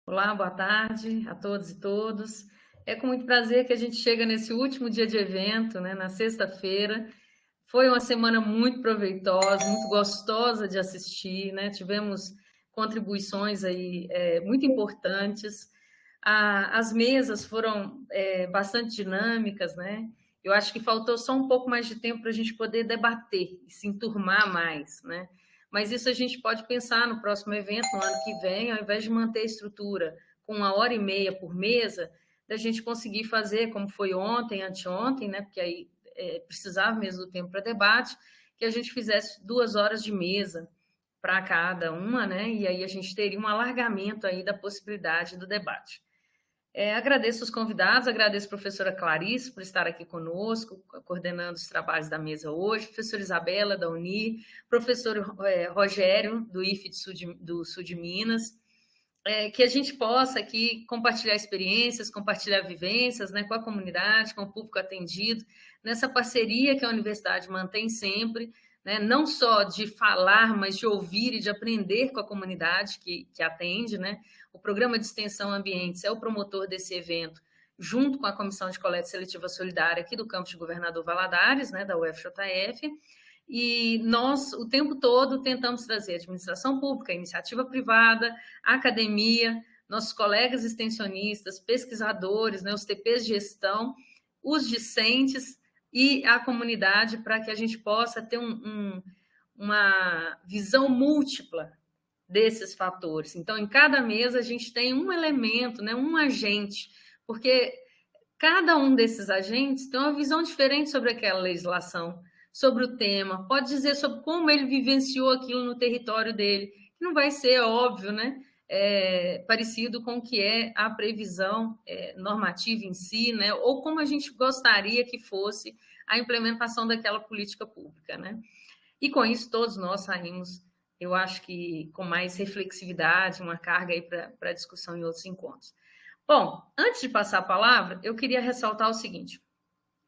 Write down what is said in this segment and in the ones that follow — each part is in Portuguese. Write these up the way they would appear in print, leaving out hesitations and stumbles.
Olá, boa tarde a todos e todos. É com muito prazer que a gente chega nesse último dia de evento, né, na sexta-feira. Foi uma semana muito proveitosa, muito gostosa de assistir, né? Tivemos contribuições aí muito importantes. As mesas foram bastante dinâmicas, né? Eu acho que faltou só um pouco mais de tempo para a gente poder debater e se enturmar mais, né? Mas isso a gente pode pensar no próximo evento, no ano que vem, ao invés de manter a estrutura com 1h30 por mesa, da gente conseguir fazer como foi ontem, anteontem, né? Porque aí precisava mesmo do tempo para debate, que a gente fizesse 2 horas de mesa para cada uma, né? E aí a gente teria um alargamento aí da possibilidade do debate. Agradeço os convidados, agradeço a professora Clarice por estar aqui conosco, coordenando os trabalhos da mesa hoje, professora Isabela, da Uni, professor Rogério, do IFE do Sul de Minas, que a gente possa aqui compartilhar experiências, compartilhar vivências, né, com a comunidade, com o público atendido, nessa parceria que a universidade mantém sempre, né, não só de falar, mas de ouvir e de aprender com a comunidade que atende, né? O Programa de Extensão Ambientes é o promotor desse evento, junto com a Comissão de Coleta Seletiva Solidária aqui do campus de Governador Valadares, né, da UFJF, e nós, o tempo todo, tentamos trazer administração pública, iniciativa privada, academia, nossos colegas extensionistas, pesquisadores, né, os TPs de gestão, os discentes e a comunidade para que a gente possa ter uma visão múltipla desses fatores. Então, em cada mesa, a gente tem um elemento, né, um agente, porque cada um desses agentes tem uma visão diferente sobre aquela legislação, sobre o tema, pode dizer sobre como ele vivenciou aquilo no território dele, que não vai ser óbvio, né? Parecido com o que é a previsão normativa em si, né? Ou como a gente gostaria que fosse a implementação daquela política pública, né? E com isso todos nós saímos, eu acho que com mais reflexividade, uma carga aí para discussão em outros encontros. Bom, antes de passar a palavra, eu queria ressaltar o seguinte: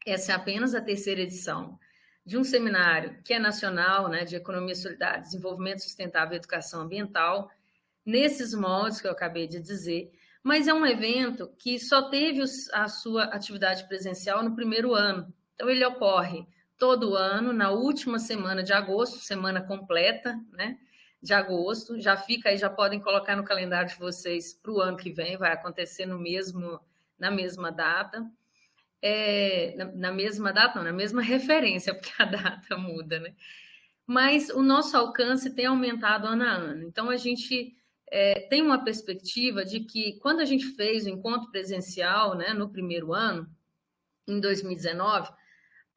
essa é apenas a terceira edição de um seminário que é nacional, né, de Economia Solidária, Desenvolvimento Sustentável e Educação Ambiental, nesses moldes que eu acabei de dizer, mas é um evento que só teve a sua atividade presencial no primeiro ano. Então, ele ocorre todo ano, na última semana de agosto, semana completa, né? De agosto, já fica aí, já podem colocar no calendário de vocês para o ano que vem, vai acontecer na mesma data. Na mesma data, não, na mesma referência, porque a data muda, né? Mas o nosso alcance tem aumentado ano a ano. Então, a gente tem uma perspectiva de que, quando a gente fez o encontro presencial, né, no primeiro ano, em 2019,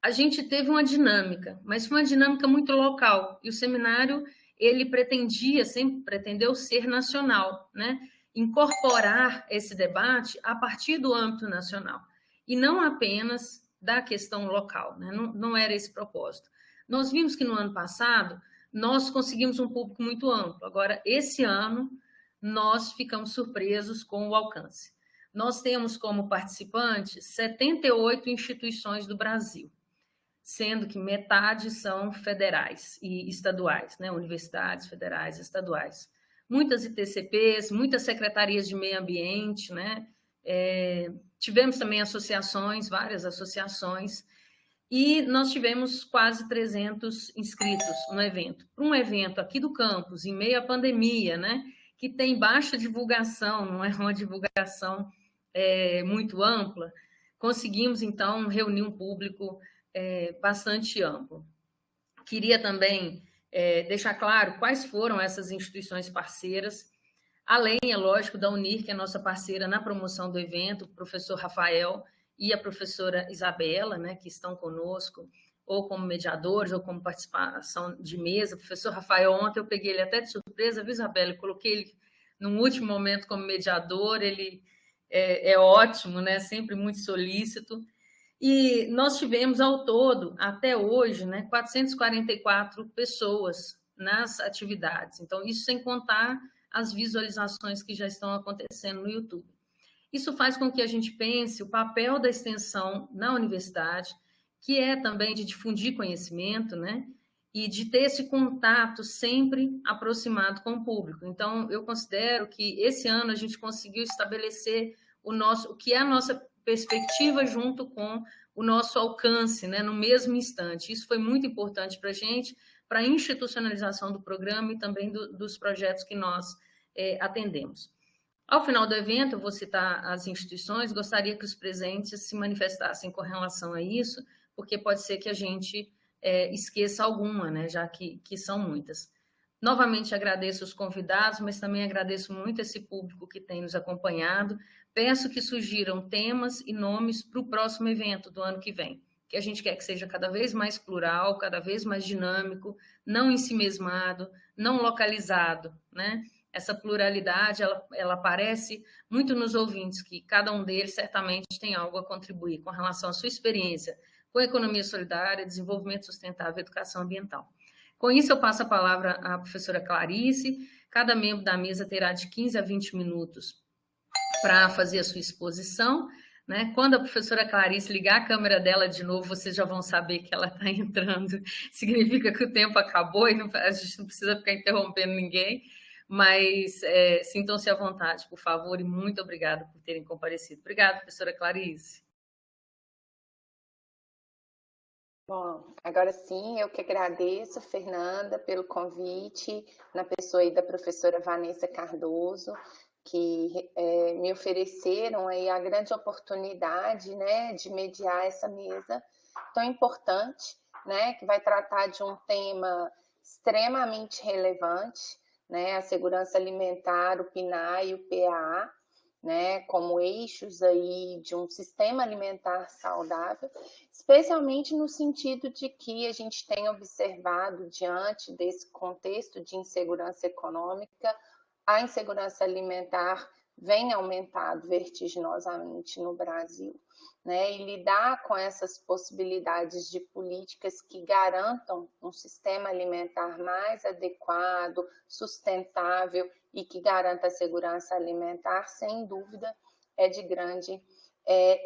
a gente teve uma dinâmica, mas foi uma dinâmica muito local. E o seminário, ele pretendia, sempre pretendeu ser nacional, né? Incorporar esse debate a partir do âmbito nacional, e não apenas da questão local, né? Não era esse propósito. Nós vimos que no ano passado nós conseguimos um público muito amplo. Agora, esse ano, nós ficamos surpresos com o alcance. Nós temos como participantes 78 instituições do Brasil, sendo que metade são federais e estaduais, né? Universidades federais e estaduais. Muitas ITCPs, muitas secretarias de meio ambiente, né? Tivemos também associações, várias associações, e nós tivemos quase 300 inscritos no evento. Um evento aqui do campus, em meio à pandemia, né? Que tem baixa divulgação, não é uma divulgação muito ampla, conseguimos, então, reunir um público bastante amplo. Queria também deixar claro quais foram essas instituições parceiras, além, é lógico, da UNIR, que é nossa parceira na promoção do evento, o professor Rafael e a professora Isabela, né, que estão conosco, ou como mediadores, ou como participação de mesa. O professor Rafael, ontem eu peguei ele até de surpresa, viu, Isabela? Eu coloquei ele num último momento como mediador, ele é ótimo, né, sempre muito solícito. E nós tivemos ao todo, até hoje, né, 444 pessoas nas atividades. Então, isso sem contar as visualizações que já estão acontecendo no YouTube. Isso faz com que a gente pense o papel da extensão na universidade, que é também de difundir conhecimento, né? e de ter esse contato sempre aproximado com o público. Então, eu considero que esse ano a gente conseguiu estabelecer o que é a nossa perspectiva junto com o nosso alcance, né, no mesmo instante. Isso foi muito importante para a gente, para a institucionalização do programa e também dos projetos que nós atendemos. Ao final do evento, eu vou citar as instituições, gostaria que os presentes se manifestassem com relação a isso, porque pode ser que a gente esqueça alguma, né, já que são muitas. Novamente agradeço os convidados, mas também agradeço muito esse público que tem nos acompanhado. Peço que sugiram temas e nomes para o próximo evento do ano que vem, que a gente quer que seja cada vez mais plural, cada vez mais dinâmico, não ensimesmado, não localizado, né? Essa pluralidade, ela aparece muito nos ouvintes, que cada um deles certamente tem algo a contribuir com relação à sua experiência com a economia solidária, desenvolvimento sustentável e educação ambiental. Com isso, eu passo a palavra à professora Clarice. Cada membro da mesa terá de 15 a 20 minutos para fazer a sua exposição. Né? Quando a professora Clarice ligar a câmera dela de novo, vocês já vão saber que ela está entrando. Significa que o tempo acabou e a gente não precisa ficar interrompendo ninguém. Mas sintam-se à vontade, por favor, e muito obrigada por terem comparecido. Obrigada, professora Clarice. Bom, agora sim, eu que agradeço, Fernanda, pelo convite, na pessoa aí da professora Vanessa Cardoso, que me ofereceram aí a grande oportunidade, né, de mediar essa mesa tão importante, né, que vai tratar de um tema extremamente relevante, né, a segurança alimentar, o PNAE e o PAA, né, como eixos aí de um sistema alimentar saudável, especialmente no sentido de que a gente tem observado, diante desse contexto de insegurança econômica, a insegurança alimentar vem aumentado vertiginosamente no Brasil, né? E lidar com essas possibilidades de políticas que garantam um sistema alimentar mais adequado, sustentável e que garanta a segurança alimentar, sem dúvida, é de grande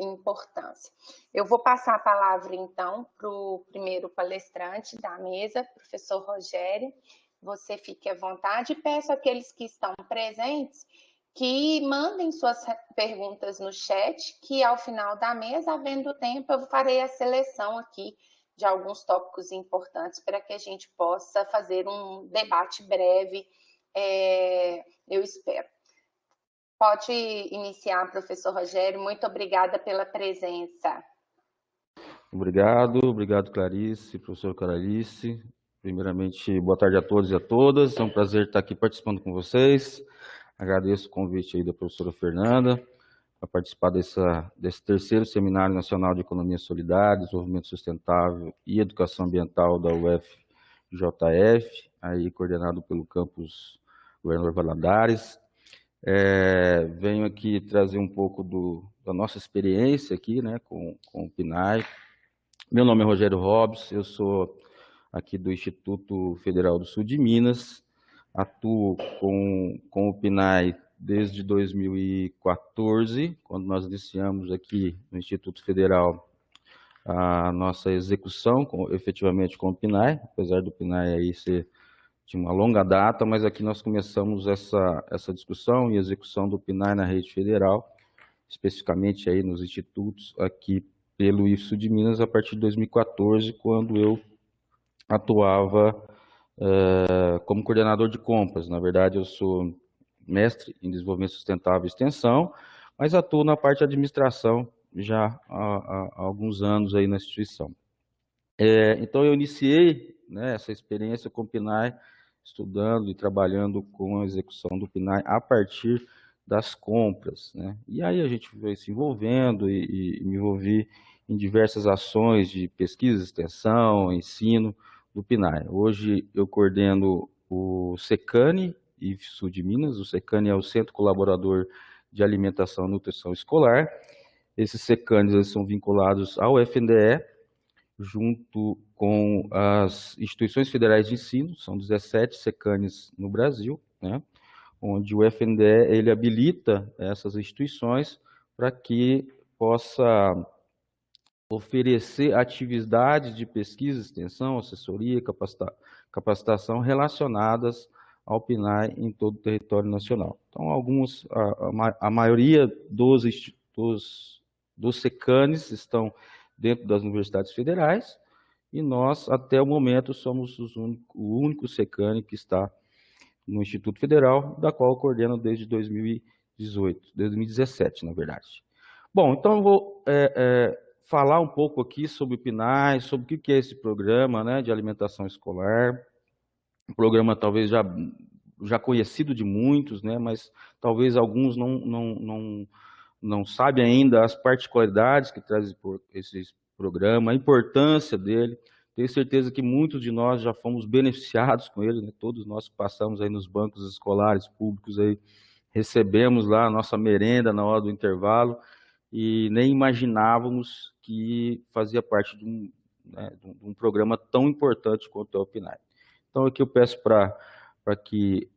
importância. Eu vou passar a palavra, então, para o primeiro palestrante da mesa, professor Rogério. Você fique à vontade e peço àqueles que estão presentes que mandem suas perguntas no chat, que ao final da mesa, havendo tempo, eu farei a seleção aqui de alguns tópicos importantes para que a gente possa fazer um debate breve, eu espero. Pode iniciar, professor Rogério. Muito obrigada pela presença. Obrigado, Clarice, professor Clarice. Primeiramente, boa tarde a todos e a todas. É um prazer estar aqui participando com vocês. Agradeço o convite aí da professora Fernanda para participar desse terceiro Seminário Nacional de Economia Solidária, Desenvolvimento Sustentável e Educação Ambiental da UFJF, aí coordenado pelo campus Governador Valadares. Venho aqui trazer um pouco da nossa experiência aqui, né, com o PNAE. Meu nome é Rogério Hobbs, eu sou aqui do Instituto Federal do Sul de Minas, atuo com o PNAE desde 2014, quando nós iniciamos aqui no Instituto Federal a nossa execução, efetivamente com o PNAE, apesar do PNAE aí ser de uma longa data, mas aqui nós começamos essa discussão e execução do PNAE na rede federal, especificamente aí nos institutos aqui pelo IFSU de Minas a partir de 2014, quando eu atuava como coordenador de compras. Na verdade, eu sou mestre em desenvolvimento sustentável e extensão, mas atuo na parte de administração já há alguns anos aí na instituição. Então, eu iniciei, né, essa experiência com o PNAE, estudando e trabalhando com a execução do PNAE a partir das compras, né? E aí a gente foi se envolvendo e me envolvi em diversas ações de pesquisa, extensão, ensino do PNAE. Hoje eu coordeno o SECANI, IFSU de Minas. O SECANI é o Centro Colaborador de Alimentação e Nutrição Escolar. Esses SECANIs eles são vinculados ao FNDE, junto com as instituições federais de ensino, são 17 SECANIs no Brasil, né, onde o FNDE ele habilita essas instituições para que possa oferecer atividades de pesquisa, extensão, assessoria, capacitação relacionadas ao PNAE em todo o território nacional. Então, a maioria dos SECANs estão dentro das universidades federais, e nós, até o momento, somos o único SECAN que está no Instituto Federal, da qual eu coordeno desde 2017, na verdade. Bom, então eu vou falar um pouco aqui sobre o PNAE, sobre o que é esse programa, né, de alimentação escolar. Um programa talvez já conhecido de muitos, né, mas talvez alguns não sabem ainda as particularidades que traz esse programa, a importância dele. Tenho certeza que muitos de nós já fomos beneficiados com ele, né? Todos nós que passamos aí nos bancos escolares públicos, aí, recebemos lá a nossa merenda na hora do intervalo e nem imaginávamos que fazia parte de um programa tão importante quanto é o PNAE. Então aqui eu peço para que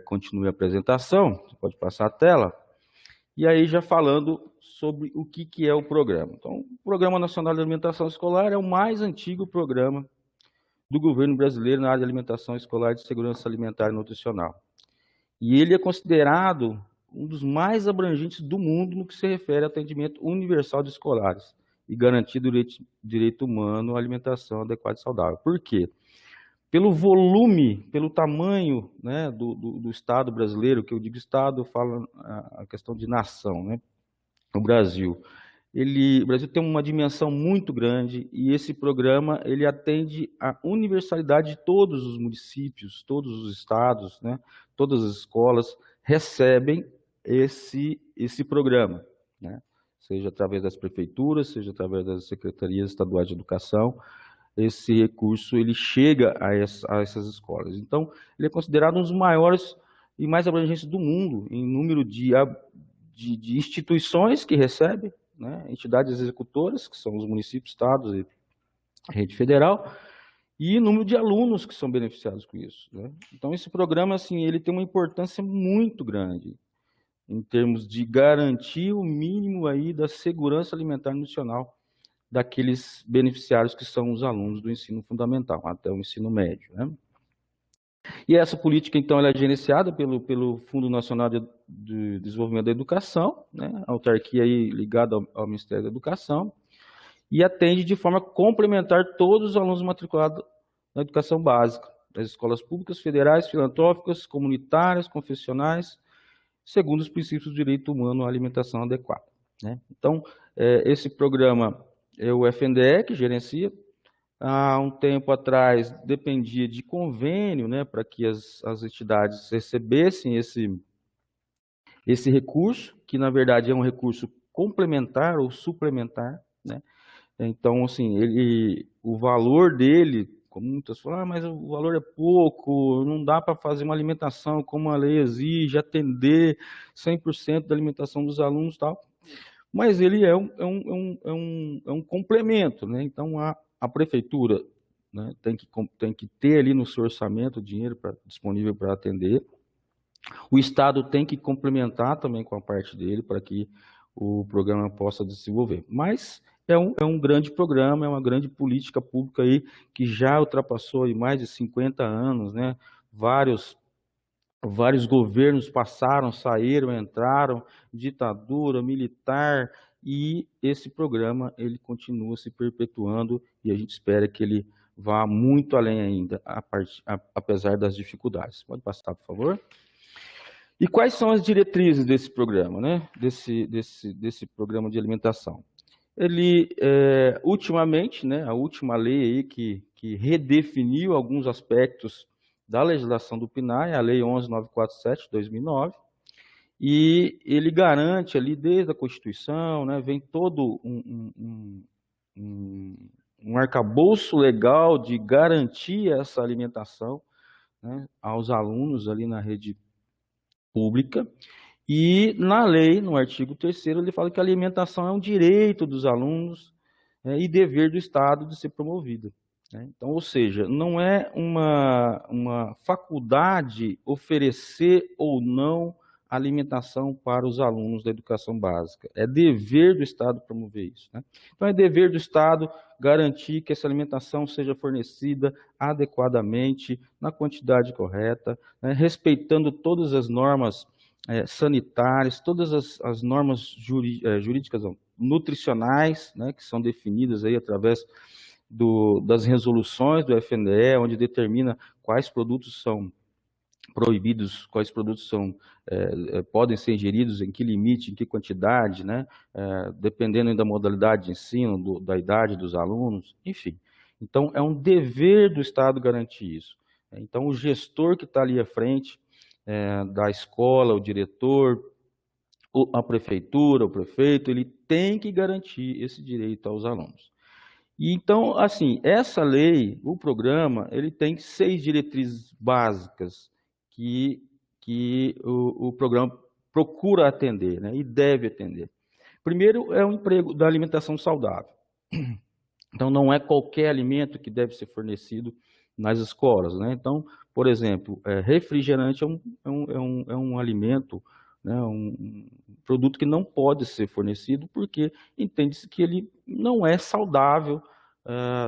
continue a apresentação, você pode passar a tela. E aí já falando sobre o que é o programa. Então, o Programa Nacional de Alimentação Escolar é o mais antigo programa do governo brasileiro na área de alimentação escolar e de segurança alimentar e nutricional. E ele é considerado um dos mais abrangentes do mundo no que se refere ao atendimento universal de escolares e garantir o direito humano à alimentação adequada e saudável. Por quê? Pelo volume, pelo tamanho, né, do Estado brasileiro, que eu digo Estado, eu falo a questão de nação, né? O Brasil tem uma dimensão muito grande e esse programa ele atende a universalidade de todos os municípios, todos os estados, né? Todas as escolas recebem esse programa, né? Seja através das prefeituras, seja através das secretarias estaduais de educação. Esse recurso ele chega a essas escolas. Então, ele é considerado um dos maiores e mais abrangentes do mundo em número de instituições que recebem, né, entidades executoras, que são os municípios, estados e a rede federal, e número de alunos que são beneficiados com isso, né? Então, esse programa assim, ele tem uma importância muito grande em termos de garantir o mínimo aí da segurança alimentar e nutricional daqueles beneficiários que são os alunos do ensino fundamental, até o ensino médio, né? E essa política, então, ela é gerenciada pelo Fundo Nacional de Desenvolvimento da Educação, né? A autarquia aí ligada ao Ministério da Educação, e atende de forma complementar todos os alunos matriculados na educação básica, das escolas públicas, federais, filantrópicas, comunitárias, confessionais, segundo os princípios do direito humano à alimentação adequada, né? Então, esse programa é o FNDE que gerencia. Há um tempo atrás dependia de convênio, né, para que as entidades recebessem esse recurso, que na verdade é um recurso complementar ou suplementar, né? Então, assim, o valor dele, como muitas falam, mas o valor é pouco, não dá para fazer uma alimentação como a lei exige, atender 100% da alimentação dos alunos e tal. Mas ele é um complemento, né? Então, a prefeitura, né, tem que ter ali no seu orçamento dinheiro disponível para atender. O Estado tem que complementar também com a parte dele para que o programa possa desenvolver. Mas é um grande programa, é uma grande política pública aí que já ultrapassou aí mais de 50 anos, né? Vários governos passaram, saíram, entraram, ditadura, militar, e esse programa ele continua se perpetuando e a gente espera que ele vá muito além ainda, apesar das dificuldades. Pode passar, por favor. E quais são as diretrizes desse programa, né? Desse programa de alimentação? Ele, ultimamente, né, a última lei aí que redefiniu alguns aspectos da legislação do PNAE, a Lei 11.947, de 2009, e ele garante ali, desde a Constituição, né, vem todo um arcabouço legal de garantir essa alimentação, né, aos alunos ali na rede pública. E na lei, no artigo 3º, ele fala que a alimentação é um direito dos alunos, né, e dever do Estado de ser promovida, né? Então, ou seja, não é uma faculdade oferecer ou não alimentação para os alunos da educação básica. É dever do Estado promover isso, né? Então, é dever do Estado garantir que essa alimentação seja fornecida adequadamente, na quantidade correta, né, respeitando todas as normas sanitárias, todas as normas jurídicas, não, nutricionais, né, que são definidas aí através das resoluções do FNDE, onde determina quais produtos são proibidos, quais produtos podem ser ingeridos, em que limite, em que quantidade, né? Dependendo da modalidade de ensino, da idade dos alunos, enfim. Então, é um dever do Estado garantir isso. Então, o gestor que está ali à frente da escola, o diretor, a prefeitura, o prefeito, ele tem que garantir esse direito aos alunos. E então, assim, essa lei, o programa, ele tem 6 diretrizes básicas que o programa procura atender, né, e deve atender. Primeiro é o emprego da alimentação saudável. Então, não é qualquer alimento que deve ser fornecido nas escolas, né? Então, por exemplo, refrigerante é um alimento, né, um produto que não pode ser fornecido porque entende-se que ele não é saudável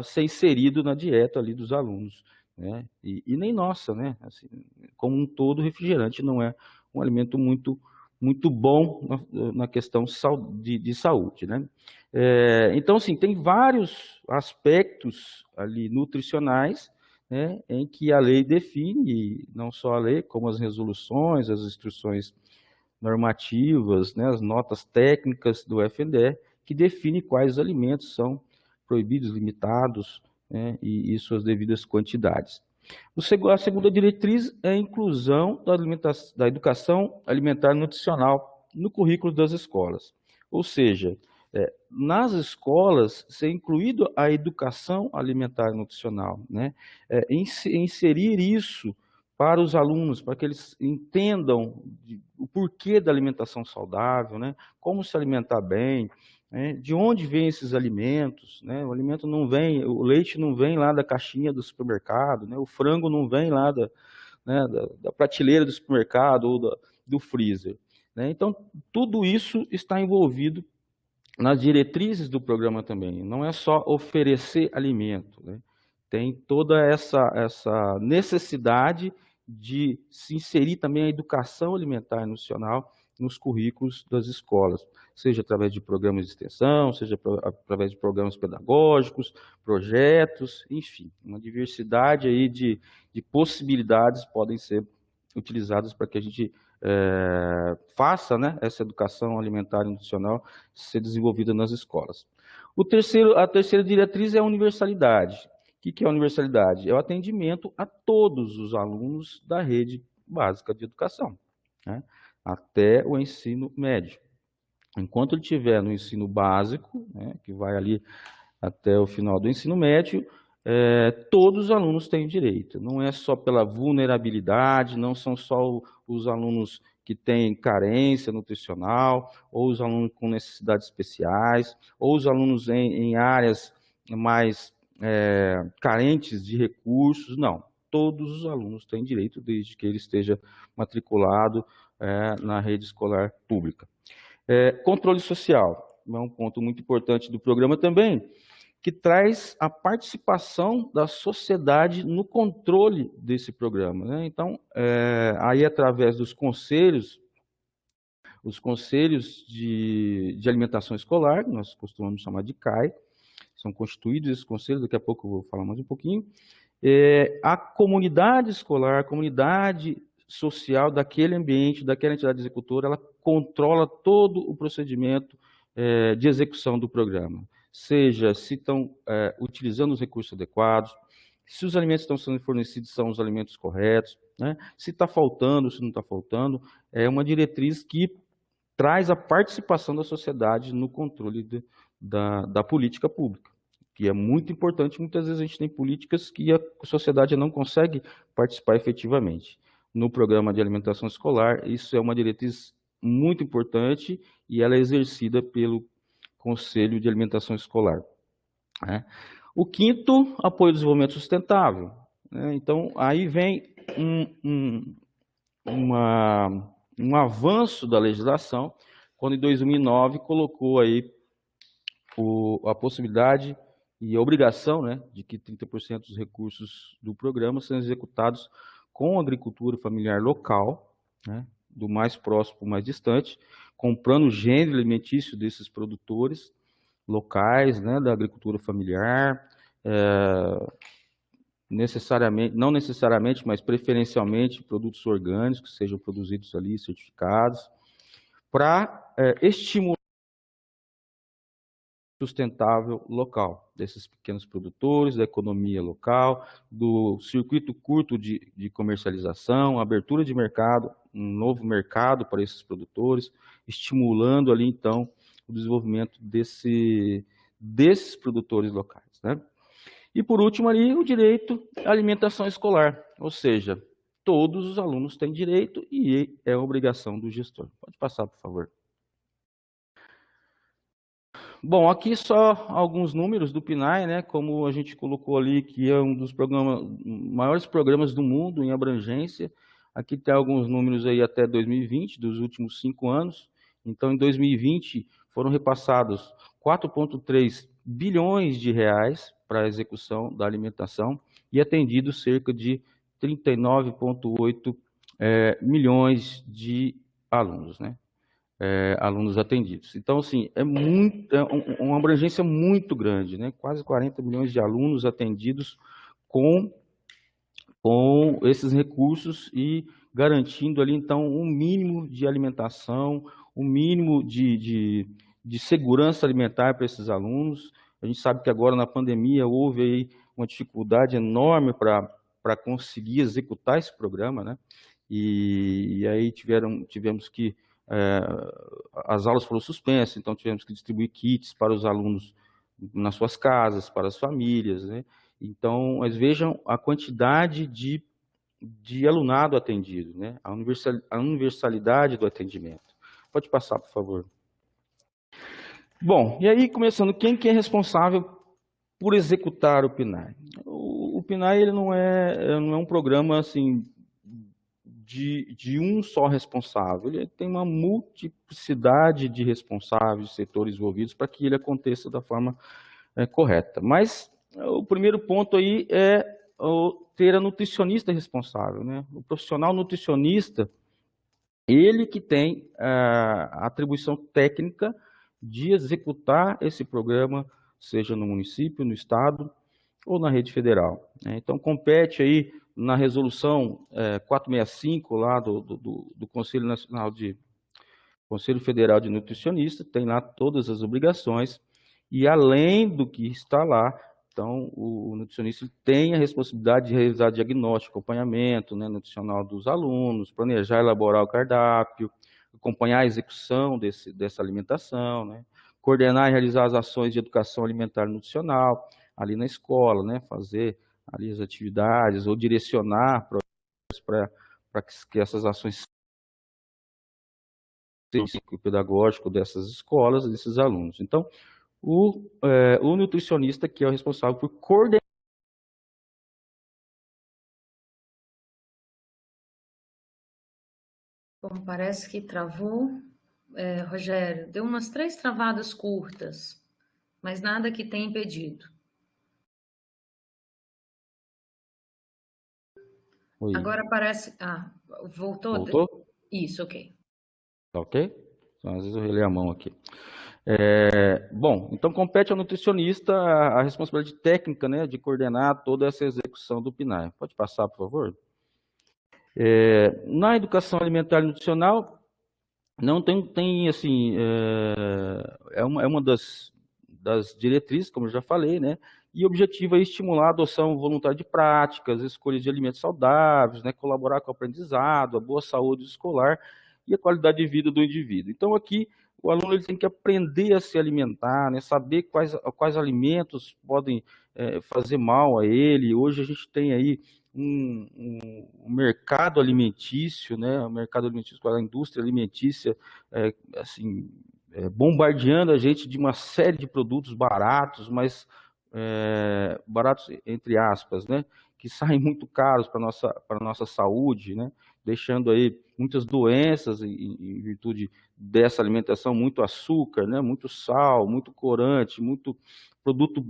ser inserido na dieta ali dos alunos, né? E nem nossa, né? Assim, como um todo, refrigerante não é um alimento muito bom na questão de saúde, né? Então, assim, tem vários aspectos ali nutricionais, né, em que a lei define, não só a lei, como as resoluções, as instruções normativas, né, as notas técnicas do FNDE, que define quais alimentos são proibidos, limitados, né, e suas devidas quantidades. A segunda diretriz é a inclusão da educação alimentar e nutricional no currículo das escolas. Ou seja, nas escolas, ser incluído a educação alimentar e nutricional, né? Inserir isso para os alunos, para que eles entendam o porquê da alimentação saudável, né? Como se alimentar bem, né? De onde vêm esses alimentos, né? O alimento não vem, o leite não vem lá da caixinha do supermercado, né? O frango não vem lá da prateleira do supermercado ou do freezer, né? Então, tudo isso está envolvido nas diretrizes do programa também. Não é só oferecer alimento, né? Tem toda essa necessidade de se inserir também a educação alimentar e nutricional nos currículos das escolas, seja através de programas de extensão, seja através de programas pedagógicos, projetos, enfim, uma diversidade aí de possibilidades podem ser utilizadas para que a gente faça, né, essa educação alimentar e nutricional ser desenvolvida nas escolas. A terceira diretriz é a universalidade. O que é a universalidade? É o atendimento a todos os alunos da rede básica de educação, né, até o ensino médio. Enquanto ele estiver no ensino básico, né, que vai ali até o final do ensino médio, todos os alunos têm direito. Não é só pela vulnerabilidade, não são só os alunos que têm carência nutricional, ou os alunos com necessidades especiais, ou os alunos em áreas mais carentes de recursos, não. Todos os alunos têm direito, desde que ele esteja matriculado na rede escolar pública. Controle social, é um ponto muito importante do programa também, que traz a participação da sociedade no controle desse programa, né? Então, aí através dos conselhos, os conselhos de alimentação escolar, que nós costumamos chamar de CAI, são constituídos esses conselhos, daqui a pouco eu vou falar mais um pouquinho, a comunidade escolar, a comunidade social daquele ambiente, daquela entidade executora, ela controla todo o procedimento de execução do programa. Seja se estão utilizando os recursos adequados, se os alimentos que estão sendo fornecidos são os alimentos corretos, né? Se está faltando, se não está faltando, é uma diretriz que traz a participação da sociedade no controle da política pública, que é muito importante. Muitas vezes a gente tem políticas que a sociedade não consegue participar efetivamente. No programa de alimentação escolar, isso é uma diretriz muito importante e ela é exercida pelo Conselho de Alimentação Escolar, né? O quinto, apoio ao desenvolvimento sustentável, né? Então, aí vem um avanço da legislação, quando em 2009 colocou aí a possibilidade e a obrigação, né, de que 30% dos recursos do programa sejam executados com agricultura familiar local, né, do mais próximo para o mais distante, comprando o gênero alimentício desses produtores locais, né, da agricultura familiar, não necessariamente, mas preferencialmente produtos orgânicos que sejam produzidos ali, certificados, para estimular sustentável local, desses pequenos produtores, da economia local, do circuito curto de comercialização, abertura de mercado, um novo mercado para esses produtores, estimulando ali, então, o desenvolvimento desses produtores locais, né? E, por último, ali, o direito à alimentação escolar, ou seja, todos os alunos têm direito e é obrigação do gestor. Pode passar, por favor. Bom, aqui só alguns números do PNAE, né? Como a gente colocou ali, que é um dos maiores programas do mundo em abrangência. Aqui tem alguns números aí até 2020, dos últimos 5 anos. Então, em 2020, foram repassados 4,3 bilhões de reais para a execução da alimentação e atendidos cerca de 39,8 milhões de alunos, né? Alunos atendidos. Então, assim, é uma abrangência muito grande, né? Quase 40 milhões de alunos atendidos com esses recursos e garantindo ali, então, um mínimo de alimentação, um mínimo de segurança alimentar para esses alunos. A gente sabe que agora, na pandemia, houve aí uma dificuldade enorme para conseguir executar esse programa, né? E aí tivemos que as aulas foram suspensas, então tivemos que distribuir kits para os alunos nas suas casas, para as famílias, né? Então, mas vejam a quantidade de alunado atendido, né? A universalidade do atendimento. Pode passar, por favor. Bom, e aí, começando, quem que é responsável por executar o PNAE? O PNAE ele não é um programa assim de um só responsável, ele tem uma multiplicidade de responsáveis, de setores envolvidos, para que ele aconteça da forma correta. Mas o primeiro ponto aí é ter a nutricionista responsável, né? O profissional nutricionista, ele que tem a atribuição técnica de executar esse programa, seja no município, no estado ou na rede federal, né? Então, compete aí na resolução 465 lá do Conselho Nacional Conselho Federal de Nutricionista, tem lá todas as obrigações, e além do que está lá, então o nutricionista tem a responsabilidade de realizar diagnóstico, acompanhamento, né, nutricional dos alunos, planejar e elaborar o cardápio, acompanhar a execução dessa alimentação, né, coordenar e realizar as ações de educação alimentar e nutricional ali na escola, né, fazer ali as atividades ou direcionar para que essas ações ciclo pedagógico dessas escolas, desses alunos. Então, o nutricionista que é o responsável por coordenar. Bom, parece que travou. Rogério, deu umas 3 travadas curtas, mas nada que tenha impedido. Oi. Agora parece... voltou? Voltou? Isso, ok. Tá ok? Então, às vezes eu relei a mão aqui. Bom, então compete ao nutricionista a responsabilidade técnica, né, de coordenar toda essa execução do PNAE. Pode passar, por favor? Na educação alimentar e nutricional, não tem assim, é uma das diretrizes, como eu já falei, né, e o objetivo é estimular a adoção voluntária de práticas, escolhas de alimentos saudáveis, né, colaborar com o aprendizado, a boa saúde escolar e a qualidade de vida do indivíduo. Então, aqui, o aluno ele tem que aprender a se alimentar, né, saber quais alimentos podem fazer mal a ele. Hoje a gente tem aí um mercado alimentício, né, o mercado alimentício, a indústria alimentícia, assim, bombardeando a gente de uma série de produtos baratos, mas baratos entre aspas, né, que saem muito caros para nossa saúde, né. deixando aí muitas doenças em virtude dessa alimentação, muito açúcar, né, muito sal, muito corante, muito produto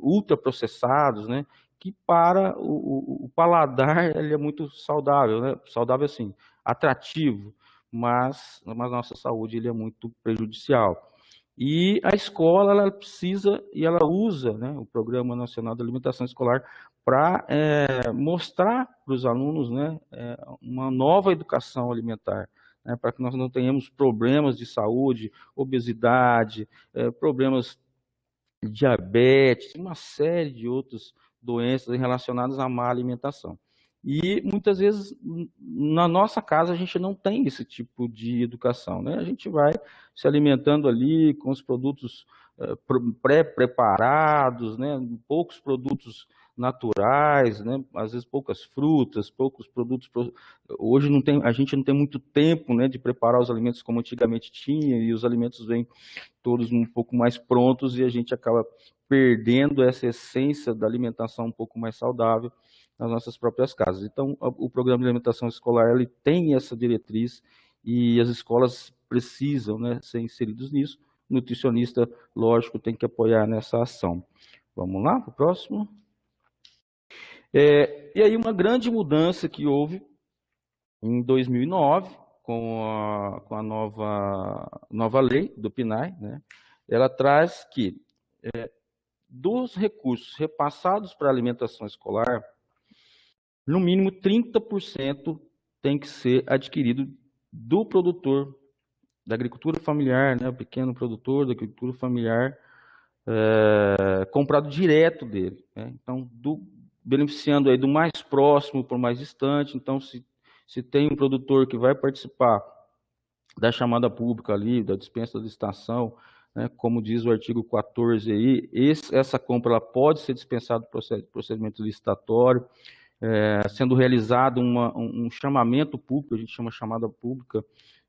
ultraprocessados, né, que para o paladar ele é muito saudável, né, saudável assim, atrativo, mas na nossa saúde ele é muito prejudicial. E a escola ela precisa e ela usa, né, o Programa Nacional de Alimentação Escolar para mostrar para os alunos, né, uma nova educação alimentar, né, para que nós não tenhamos problemas de saúde, obesidade, problemas de diabetes, uma série de outras doenças relacionadas à má alimentação. E muitas vezes na nossa casa a gente não tem esse tipo de educação, né? A gente vai se alimentando ali com os produtos pré-preparados, né? Poucos produtos naturais, né? Às vezes poucas frutas, poucos produtos. Hoje não tem, a gente não tem muito tempo, né, de preparar os alimentos como antigamente tinha, e os alimentos vêm todos um pouco mais prontos e a gente acaba perdendo essa essência da alimentação um pouco mais saudável nas nossas próprias casas. Então, o programa de alimentação escolar ele tem essa diretriz e as escolas precisam, né, ser inseridos nisso. O nutricionista, lógico, tem que apoiar nessa ação. Vamos lá para o próximo. E aí uma grande mudança que houve em 2009, com a nova lei do PNAE, né, ela traz que dos recursos repassados para a alimentação escolar, no mínimo 30% tem que ser adquirido do produtor da agricultura familiar, né, o pequeno produtor da agricultura familiar, comprado direto dele, né? Então, beneficiando aí do mais próximo por mais distante. Então, se tem um produtor que vai participar da chamada pública ali, da dispensa da licitação, né, como diz o artigo 14 aí, essa compra ela pode ser dispensada do procedimento licitatório, sendo realizado um chamamento público, a gente chama chamada pública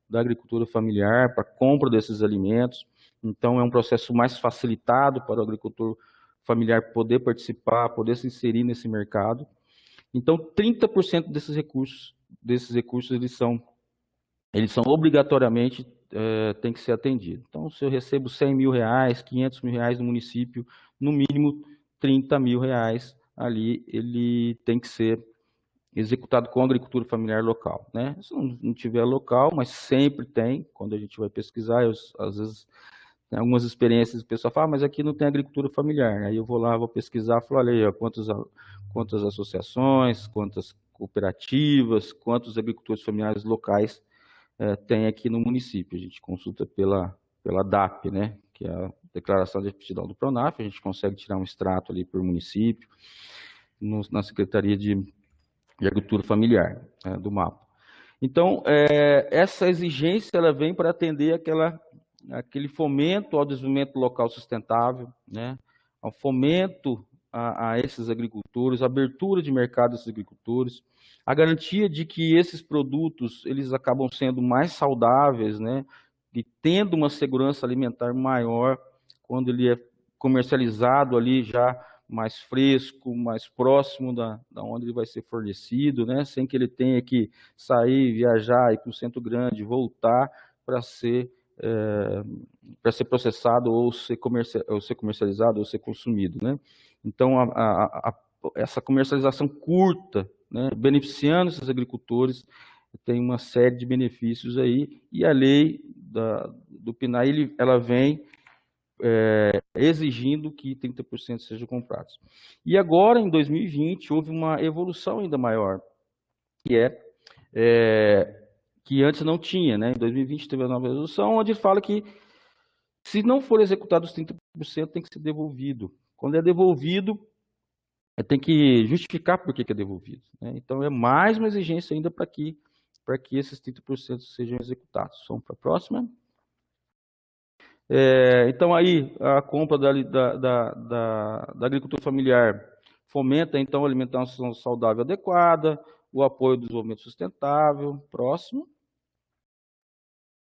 da agricultura familiar para compra desses alimentos. Então, é um processo mais facilitado para o agricultor familiar poder participar, poder se inserir nesse mercado. Então, 30% desses recursos eles são obrigatoriamente tem que ser atendidos. Então, se eu recebo 100 mil reais, 500 mil reais no município, no mínimo 30 mil reais ali, ele tem que ser executado com a agricultura familiar local, né? Se não tiver local, mas sempre tem, quando a gente vai pesquisar, às vezes tem algumas experiências, o pessoal fala, mas aqui não tem agricultura familiar. Aí eu vou lá, vou pesquisar, falo, olha aí, ó, quantas associações, quantas cooperativas, quantos agricultores familiares locais tem aqui no município. A gente consulta pela DAP, né, que é a Declaração de Aptidão do Pronaf, a gente consegue tirar um extrato ali por município, na Secretaria de Agricultura Familiar, do MAPA. Então, essa exigência ela vem para atender aquele fomento ao desenvolvimento local sustentável, né, ao fomento a esses agricultores, a abertura de mercado desses agricultores, a garantia de que esses produtos eles acabam sendo mais saudáveis, né, e tendo uma segurança alimentar maior quando ele é comercializado ali já mais fresco, mais próximo da onde ele vai ser fornecido, né, sem que ele tenha que sair, viajar, ir para o centro grande, voltar para ser processado ou ser comercializado ou ser consumido, né? Então, essa comercialização curta, né, beneficiando esses agricultores, tem uma série de benefícios aí, e a lei do PNAE, ela vem exigindo que 30% sejam comprados. E agora, em 2020, houve uma evolução ainda maior, que antes não tinha, né? Em 2020 teve a nova resolução, onde fala que se não for executado os 30%, tem que ser devolvido. Quando é devolvido, tem que justificar por que é devolvido, né? Então, é mais uma exigência ainda para que esses 30% sejam executados. Vamos para a próxima. Então, aí, a compra da agricultura familiar fomenta, então, a alimentação saudável adequada, o apoio do desenvolvimento sustentável. Próximo.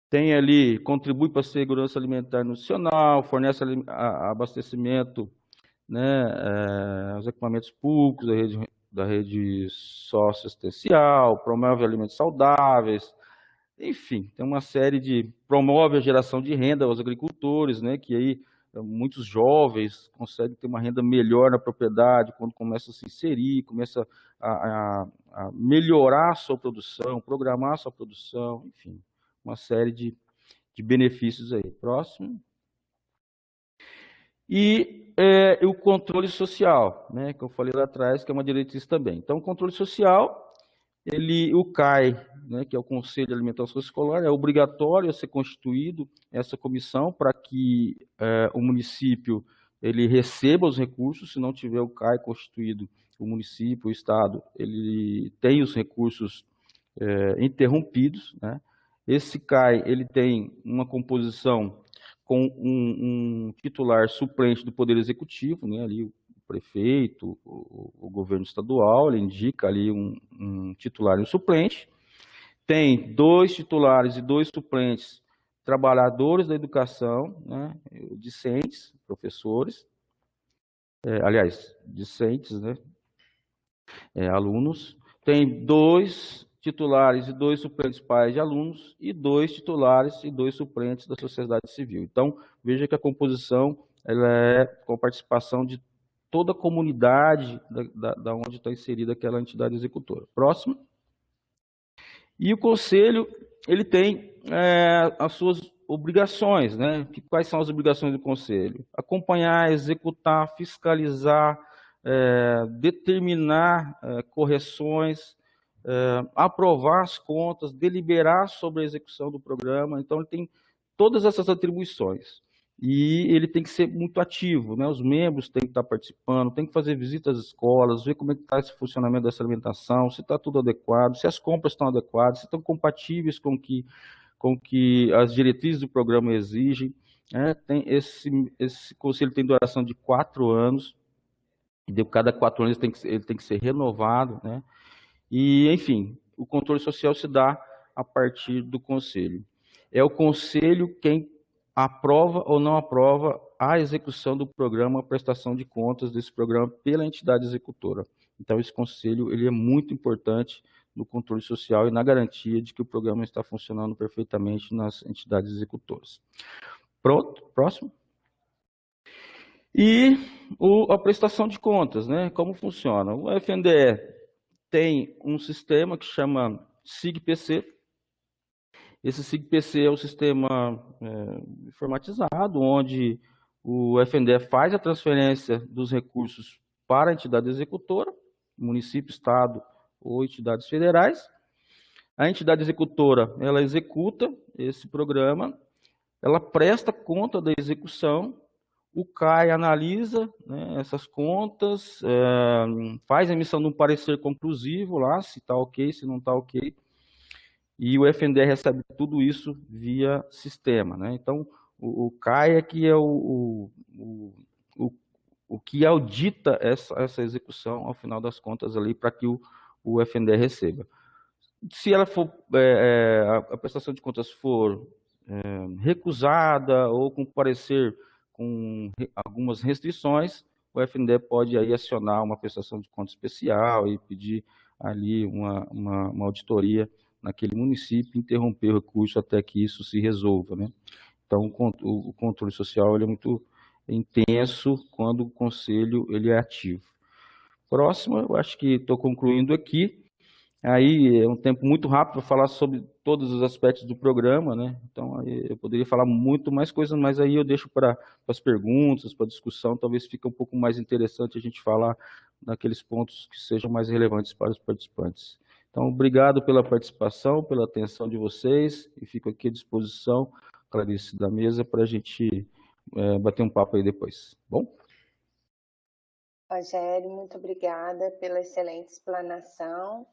Tem ali, contribui para a segurança alimentar e nutricional, fornece abastecimento, né, aos equipamentos públicos, da rede socioassistencial, promove alimentos saudáveis, enfim, tem uma série de... Promove a geração de renda aos agricultores, né, que aí muitos jovens conseguem ter uma renda melhor na propriedade quando começa a se inserir, começa a melhorar a sua produção, programar a sua produção, enfim, uma série de benefícios aí. Próximo. E o controle social, né, que eu falei lá atrás, que é uma diretriz também. Então, o controle social, o CAE, né, que é o Conselho de Alimentação Escolar, é obrigatório ser constituído essa comissão para que o município ele receba os recursos. Se não tiver o CAE constituído, o município, o Estado, ele tem os recursos interrompidos, né? Esse CAE ele tem uma composição com um titular suplente do Poder Executivo, né, ali o prefeito, o governo estadual, ele indica ali um titular e um suplente. Tem 2 titulares e 2 suplentes, trabalhadores da educação, né, discentes, professores, aliás, discentes, né, alunos. Tem 2 titulares e 2 suplentes pais de alunos e 2 titulares e 2 suplentes da sociedade civil. Então, veja que a composição ela é com a participação de toda a comunidade da onde está inserida aquela entidade executora. Próximo. E o conselho, ele tem as suas obrigações, né? Quais são as obrigações do conselho? Acompanhar, executar, fiscalizar, determinar correções, aprovar as contas, deliberar sobre a execução do programa. Então, ele tem todas essas atribuições. E ele tem que ser muito ativo, né? Os membros têm que estar participando, tem que fazer visitas às escolas, ver como é que está esse funcionamento dessa alimentação, se está tudo adequado, se as compras estão adequadas, se estão compatíveis com que as diretrizes do programa exigem. Né? Esse conselho tem duração de 4 anos, e cada 4 anos ele tem que ser renovado, né? E, enfim, o controle social se dá a partir do conselho. É o conselho quem aprova ou não aprova a execução do programa, a prestação de contas desse programa pela entidade executora. Então, esse conselho ele é muito importante no controle social e na garantia de que o programa está funcionando perfeitamente nas entidades executoras. Pronto, próximo. E a prestação de contas, né? Como funciona? O FNDE tem um sistema que chama SIG-PC. Esse SIG-PC é o sistema informatizado, onde o FNDE faz a transferência dos recursos para a entidade executora, município, estado ou entidades federais. A entidade executora, ela executa esse programa, ela presta conta da execução, o CAE analisa, né, essas contas, faz a emissão de um parecer conclusivo lá, se está ok, se não está ok, e o FNDE recebe tudo isso via sistema, né? Então, o CAE é que é o que audita essa execução, ao final das contas, ali, para que o FNDE receba. Se ela for, a prestação de contas for recusada ou com parecer com algumas restrições, o FNDE pode aí acionar uma prestação de contas especial e pedir ali uma auditoria naquele município, interromper o recurso até que isso se resolva, né? Então, o controle social ele é muito intenso quando o conselho ele é ativo. Próximo, eu acho que estou concluindo aqui. Aí é um tempo muito rápido para falar sobre todos os aspectos do programa, né? Então, aí eu poderia falar muito mais coisas, mas aí eu deixo para as perguntas, para a discussão, talvez fique um pouco mais interessante a gente falar naqueles pontos que sejam mais relevantes para os participantes. Então, obrigado pela participação, pela atenção de vocês, e fico aqui à disposição, Clarice, da mesa, para a gente bater um papo aí depois. Bom? Rogério, muito obrigada pela excelente explanação.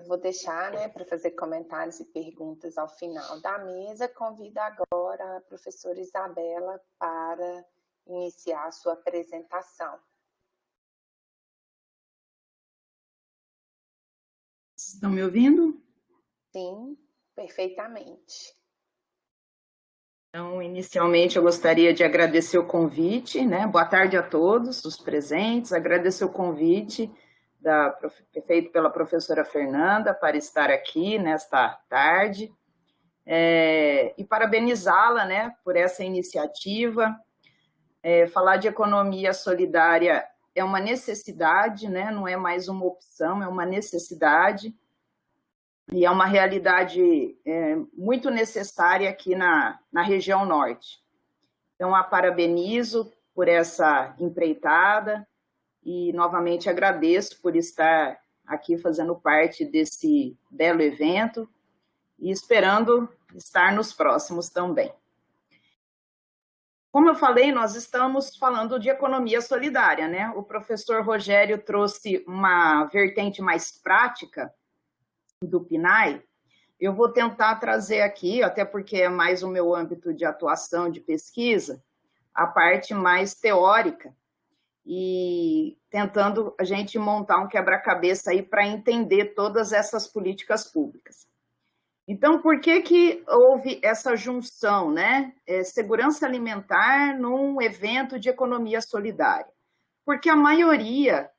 Vou deixar, né, para fazer comentários e perguntas ao final da mesa. Convido agora a professora Isabela para iniciar a sua apresentação. Estão me ouvindo? Sim, perfeitamente. Então, inicialmente, eu gostaria de agradecer o convite, né? Boa tarde a todos os presentes, agradecer o convite feito pela professora Fernanda, para estar aqui nesta tarde, e parabenizá-la, né, por essa iniciativa. Falar de economia solidária é uma necessidade, né, não é mais uma opção, é uma necessidade, e é uma realidade muito necessária aqui na região norte. Então, a parabenizo por essa empreitada e, novamente, agradeço por estar aqui fazendo parte desse belo evento e esperando estar nos próximos também. Como eu falei, nós estamos falando de economia solidária, né? O professor Rogério trouxe uma vertente mais prática do PNAE. Eu vou tentar trazer aqui, até porque é mais o meu âmbito de atuação, de pesquisa, a parte mais teórica, e tentando a gente montar um quebra-cabeça aí para entender todas essas políticas públicas. Então, por que houve essa junção, né? Segurança alimentar num evento de economia solidária? Porque a maioria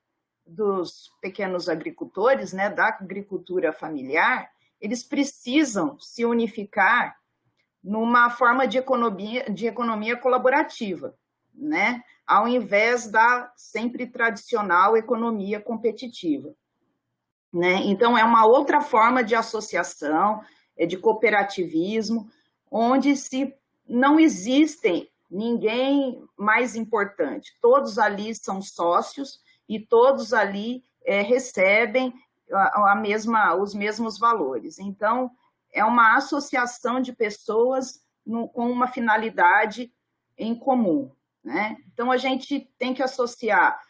dos pequenos agricultores, né, da agricultura familiar, eles precisam se unificar numa forma de economia colaborativa, né, ao invés da sempre tradicional economia competitiva, né? Então, é uma outra forma de associação, de cooperativismo, onde não existem ninguém mais importante, todos ali são sócios e todos ali recebem os mesmos valores. Então, é uma associação de pessoas com uma finalidade em comum, né? Então, a gente tem que associar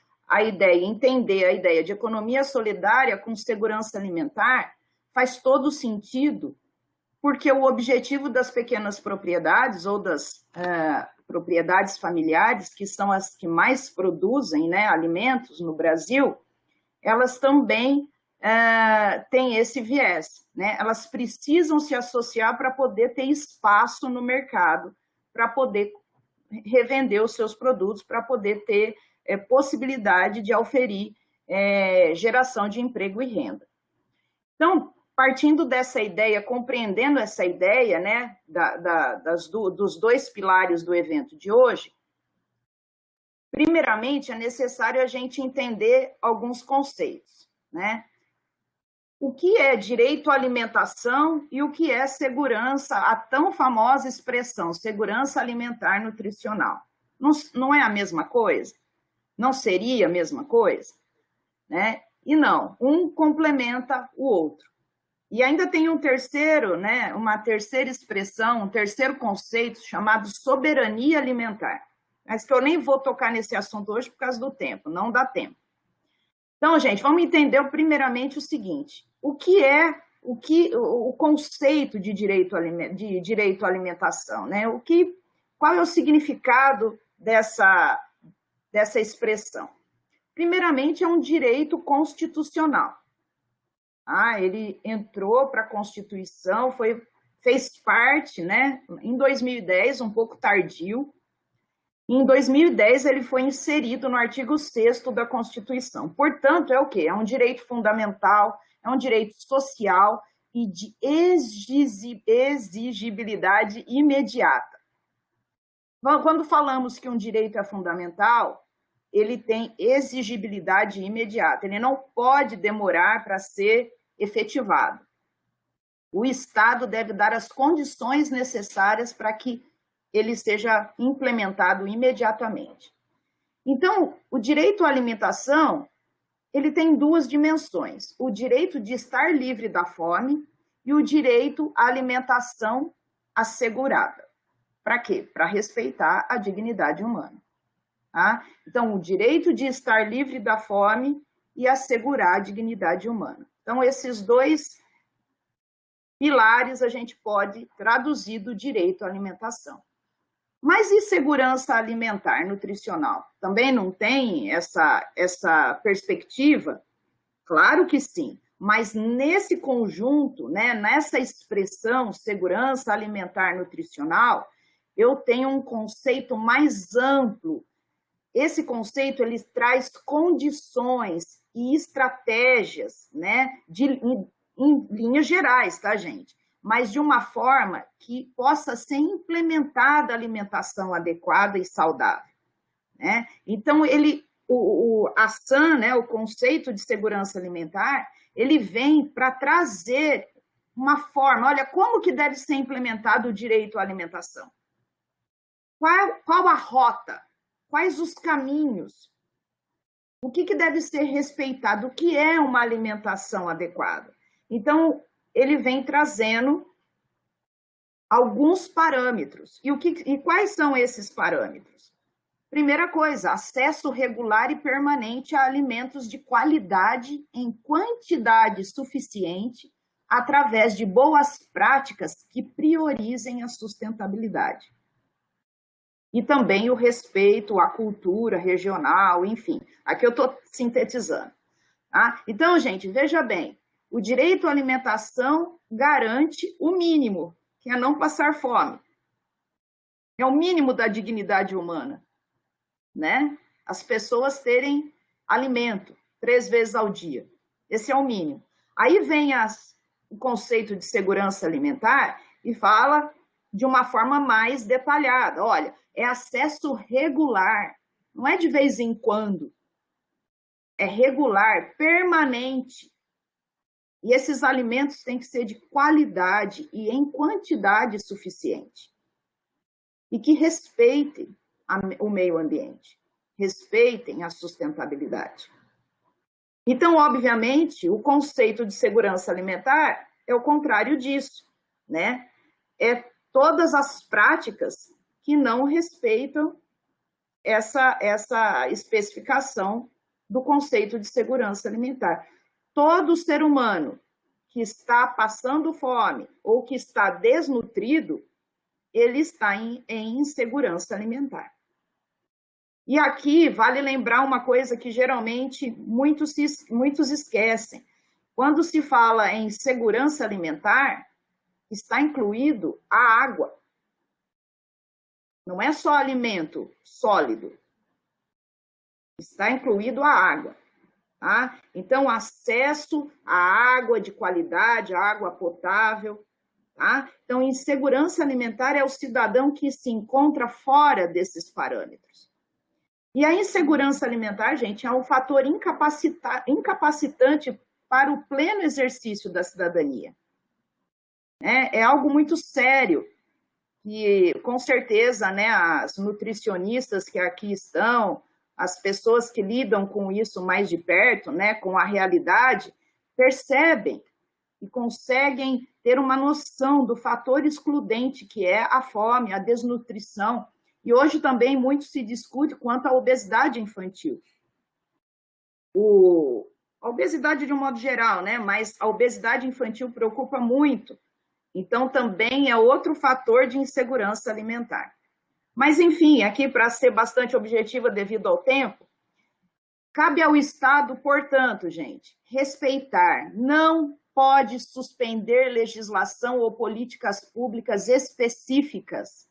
entender a ideia de economia solidária com segurança alimentar, faz todo sentido, porque o objetivo das pequenas propriedades ou das propriedades familiares, que são as que mais produzem, né, alimentos no Brasil, elas também têm esse viés, né? Elas precisam se associar para poder ter espaço no mercado, para poder revender os seus produtos, para poder ter possibilidade de auferir geração de emprego e renda. Então, partindo dessa ideia, compreendendo essa ideia, né, dos dois pilares do evento de hoje, primeiramente é necessário a gente entender alguns conceitos, né? O que é direito à alimentação e o que é segurança, a tão famosa expressão, segurança alimentar nutricional. Não é a mesma coisa? Não seria a mesma coisa? Né? E não, um complementa o outro. E ainda tem um terceiro, né, uma terceira expressão, um terceiro conceito chamado soberania alimentar. Mas que eu nem vou tocar nesse assunto hoje por causa do tempo, não dá tempo. Então, gente, vamos entender primeiramente o seguinte: o conceito de direito à alimentação, né? Qual é o significado dessa expressão? Primeiramente, é um direito constitucional. Ele entrou para a Constituição, fez parte, né, em 2010, um pouco tardio. Em 2010, ele foi inserido no artigo 6º da Constituição. Portanto, é o quê? É um direito fundamental, é um direito social e de exigibilidade imediata. Quando falamos que um direito é fundamental, ele tem exigibilidade imediata, ele não pode demorar para ser efetivado. O Estado deve dar as condições necessárias para que ele seja implementado imediatamente. Então, o direito à alimentação, ele tem duas dimensões: o direito de estar livre da fome e o direito à alimentação assegurada. Para quê? Para respeitar a dignidade humana. Tá? Então, o direito de estar livre da fome e assegurar a dignidade humana. Então, esses dois pilares a gente pode traduzir do direito à alimentação. Mas e segurança alimentar nutricional? Também não tem essa perspectiva? Claro que sim, mas nesse conjunto, né, nessa expressão segurança alimentar nutricional, eu tenho um conceito mais amplo. Esse conceito ele traz condições e estratégias, né, em linhas gerais, tá, gente? Mas de uma forma que possa ser implementada a alimentação adequada e saudável, né? Então, a SAN, né, o conceito de segurança alimentar, ele vem para trazer uma forma, olha, como que deve ser implementado o direito à alimentação? Qual a rota? Quais os caminhos? O que deve ser respeitado? O que é uma alimentação adequada? Então, ele vem trazendo alguns parâmetros. E quais são esses parâmetros? Primeira coisa, acesso regular e permanente a alimentos de qualidade em quantidade suficiente, através de boas práticas que priorizem a sustentabilidade. E também o respeito à cultura regional, enfim. Aqui eu estou sintetizando. Tá? Então, gente, veja bem, o direito à alimentação garante o mínimo, que é não passar fome. É o mínimo da dignidade humana, né? As pessoas terem alimento 3 vezes ao dia. Esse é o mínimo. Aí vem o conceito de segurança alimentar e fala de uma forma mais detalhada. Olha, é acesso regular, não é de vez em quando. É regular, permanente. E esses alimentos têm que ser de qualidade e em quantidade suficiente. E que respeitem o meio ambiente, respeitem a sustentabilidade. Então, obviamente, o conceito de segurança alimentar é o contrário disso, né? É todas as práticas que não respeitam essa especificação do conceito de segurança alimentar. Todo ser humano que está passando fome ou que está desnutrido, ele está em insegurança alimentar. E aqui vale lembrar uma coisa que geralmente muitos esquecem. Quando se fala em segurança alimentar, está incluído a água. Não é só alimento sólido. Está incluído a água. Tá? Então, acesso à água de qualidade, à água potável. Tá? Então, insegurança alimentar é o cidadão que se encontra fora desses parâmetros. E a insegurança alimentar, gente, é um fator incapacitante para o pleno exercício da cidadania. É algo muito sério, que com certeza, né, as nutricionistas que aqui estão, as pessoas que lidam com isso mais de perto, né, com a realidade, percebem e conseguem ter uma noção do fator excludente que é a fome, a desnutrição. E hoje também muito se discute quanto à obesidade infantil. A obesidade de um modo geral, né? Mas a obesidade infantil preocupa muito. Então, também é outro fator de insegurança alimentar. Mas, enfim, aqui para ser bastante objetiva devido ao tempo, cabe ao Estado, portanto, gente, respeitar, não pode suspender legislação ou políticas públicas específicas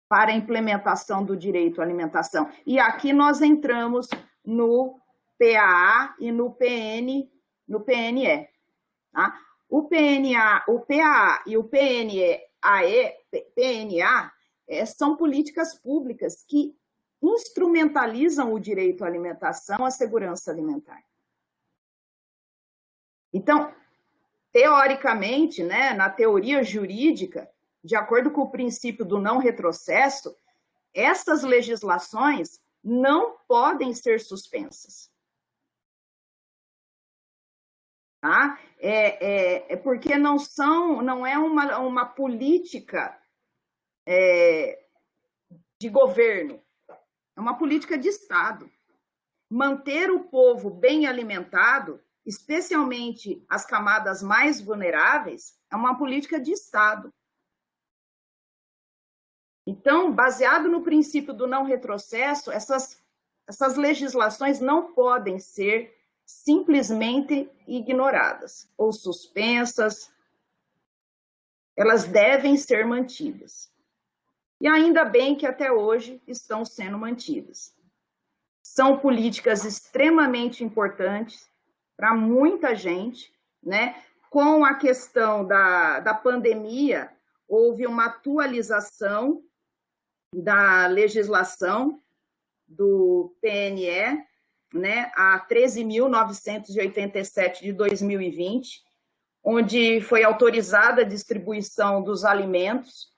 para a implementação do direito à alimentação. E aqui nós entramos no PAA e no PNE. Tá? O PAA e o PNA são políticas públicas que instrumentalizam o direito à alimentação, à segurança alimentar. Então, teoricamente, né, na teoria jurídica, de acordo com o princípio do não retrocesso, essas legislações não podem ser suspensas. Tá? Porque não é uma política de governo, é uma política de Estado. Manter o povo bem alimentado, especialmente as camadas mais vulneráveis, é uma política de Estado. Então, baseado no princípio do não retrocesso, essas legislações não podem ser simplesmente ignoradas ou suspensas, elas devem ser mantidas. E ainda bem que até hoje estão sendo mantidas. são políticas extremamente importantes para muita gente, né? Com a questão da pandemia, houve uma atualização da legislação do PNE, né, a 13.987 de 2020, onde foi autorizada a distribuição dos alimentos,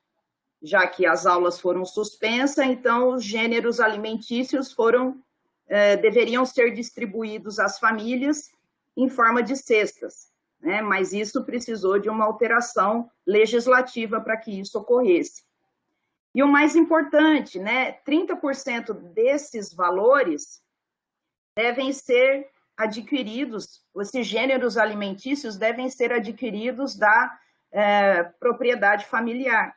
já que as aulas foram suspensas, então os gêneros alimentícios deveriam ser distribuídos às famílias em forma de cestas, né? Mas isso precisou de uma alteração legislativa para que isso ocorresse. E o mais importante, né, 30% desses valores devem ser adquiridos, esses gêneros alimentícios devem ser adquiridos da propriedade familiar.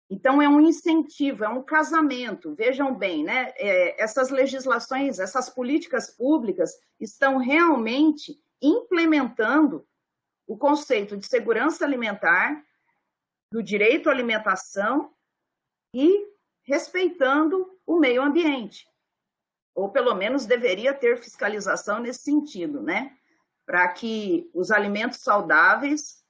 Então, é um incentivo, é um casamento. Vejam bem, né? Essas legislações, essas políticas públicas estão realmente implementando o conceito de segurança alimentar, do direito à alimentação e respeitando o meio ambiente. Ou, pelo menos, deveria ter fiscalização nesse sentido, né? Para que os alimentos saudáveis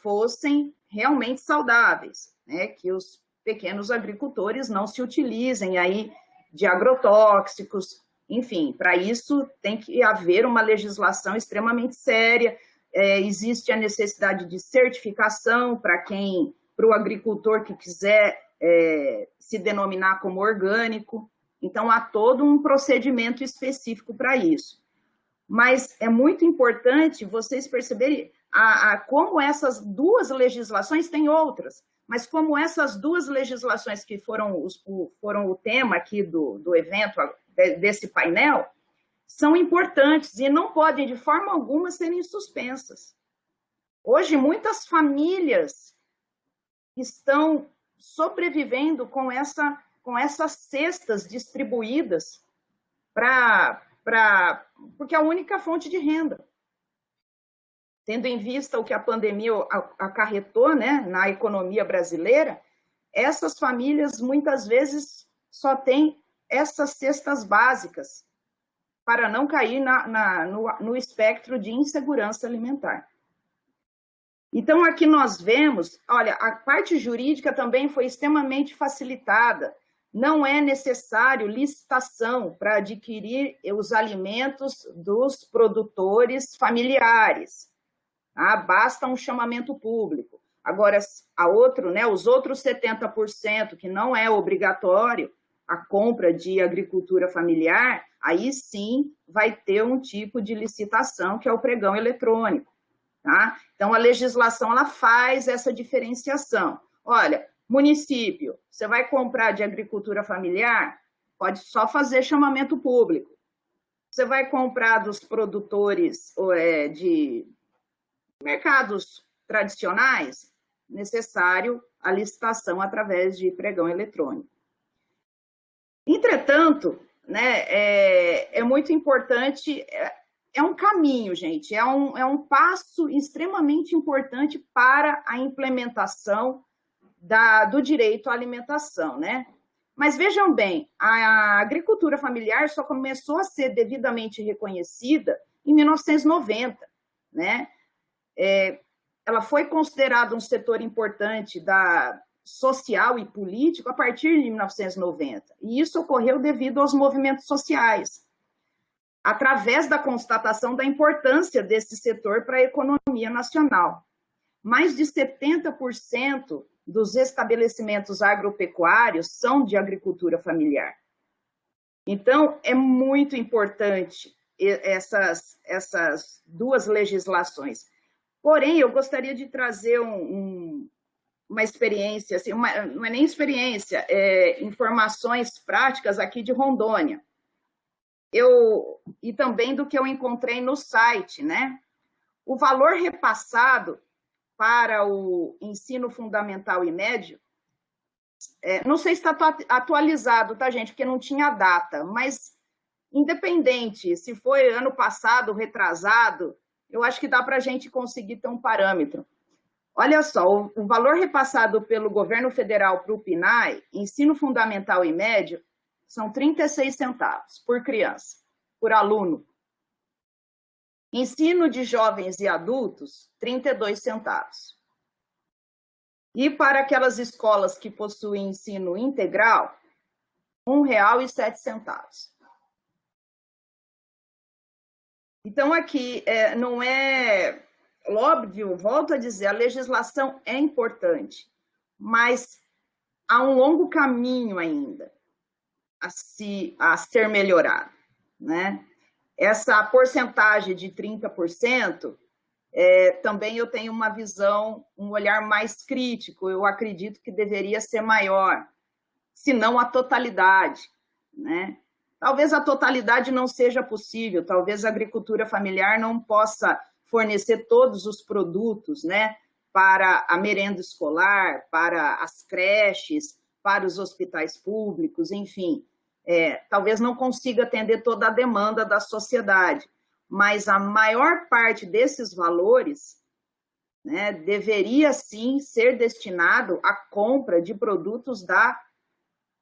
fossem realmente saudáveis, né? Que os pequenos agricultores não se utilizem aí de agrotóxicos, enfim, para isso tem que haver uma legislação extremamente séria, existe a necessidade de certificação para o agricultor que quiser se denominar como orgânico, então há todo um procedimento específico para isso. Mas é muito importante vocês perceberem como essas duas legislações, têm outras, mas como essas duas legislações que foram o tema aqui do evento, desse painel, são importantes e não podem, de forma alguma, serem suspensas. Hoje, muitas famílias estão sobrevivendo com essas cestas distribuídas porque é a única fonte de renda. Tendo em vista o que a pandemia acarretou, né, na economia brasileira, essas famílias muitas vezes só têm essas cestas básicas para não cair no espectro de insegurança alimentar. Então, aqui nós vemos, olha, a parte jurídica também foi extremamente facilitada. Não é necessário licitação para adquirir os alimentos dos produtores familiares. Basta um chamamento público. Agora, os outros 70%, que não é obrigatório a compra de agricultura familiar, aí sim vai ter um tipo de licitação, que é o pregão eletrônico. Tá? Então, a legislação ela faz essa diferenciação. Olha, município, você vai comprar de agricultura familiar, pode só fazer chamamento público. Você vai comprar dos produtores de mercados tradicionais, necessário a licitação através de pregão eletrônico. Entretanto, né, é muito importante, é um caminho, gente, é um passo extremamente importante para a implementação do direito à alimentação, né? Mas vejam bem, a agricultura familiar só começou a ser devidamente reconhecida em 1990, né? Ela foi considerada um setor importante social e político a partir de 1990. E isso ocorreu devido aos movimentos sociais, através da constatação da importância desse setor para a economia nacional. Mais de 70% dos estabelecimentos agropecuários são de agricultura familiar. Então, é muito importante essas duas legislações. Porém, eu gostaria de trazer uma experiência, assim, não é nem experiência, informações práticas aqui de Rondônia. E também do que eu encontrei no site, né? O valor repassado para o ensino fundamental e médio, não sei se está atualizado, tá, gente? Porque não tinha data, mas independente se foi ano passado, retrasado, eu acho que dá para a gente conseguir ter um parâmetro. Olha só, o valor repassado pelo governo federal para o PNAE, ensino fundamental e médio, são 36 centavos por criança, por aluno. Ensino de jovens e adultos, 32 centavos. E para aquelas escolas que possuem ensino integral, R$ 1,07. Então, aqui, não é óbvio, volto a dizer, a legislação é importante, mas há um longo caminho ainda a ser melhorado, né? Essa porcentagem de 30%, também eu tenho uma visão, um olhar mais crítico, eu acredito que deveria ser maior, se não a totalidade, né? Talvez a totalidade não seja possível, talvez a agricultura familiar não possa fornecer todos os produtos, né, para a merenda escolar, para as creches, para os hospitais públicos, enfim. Talvez não consiga atender toda a demanda da sociedade, mas a maior parte desses valores, né, deveria sim ser destinado à compra de produtos da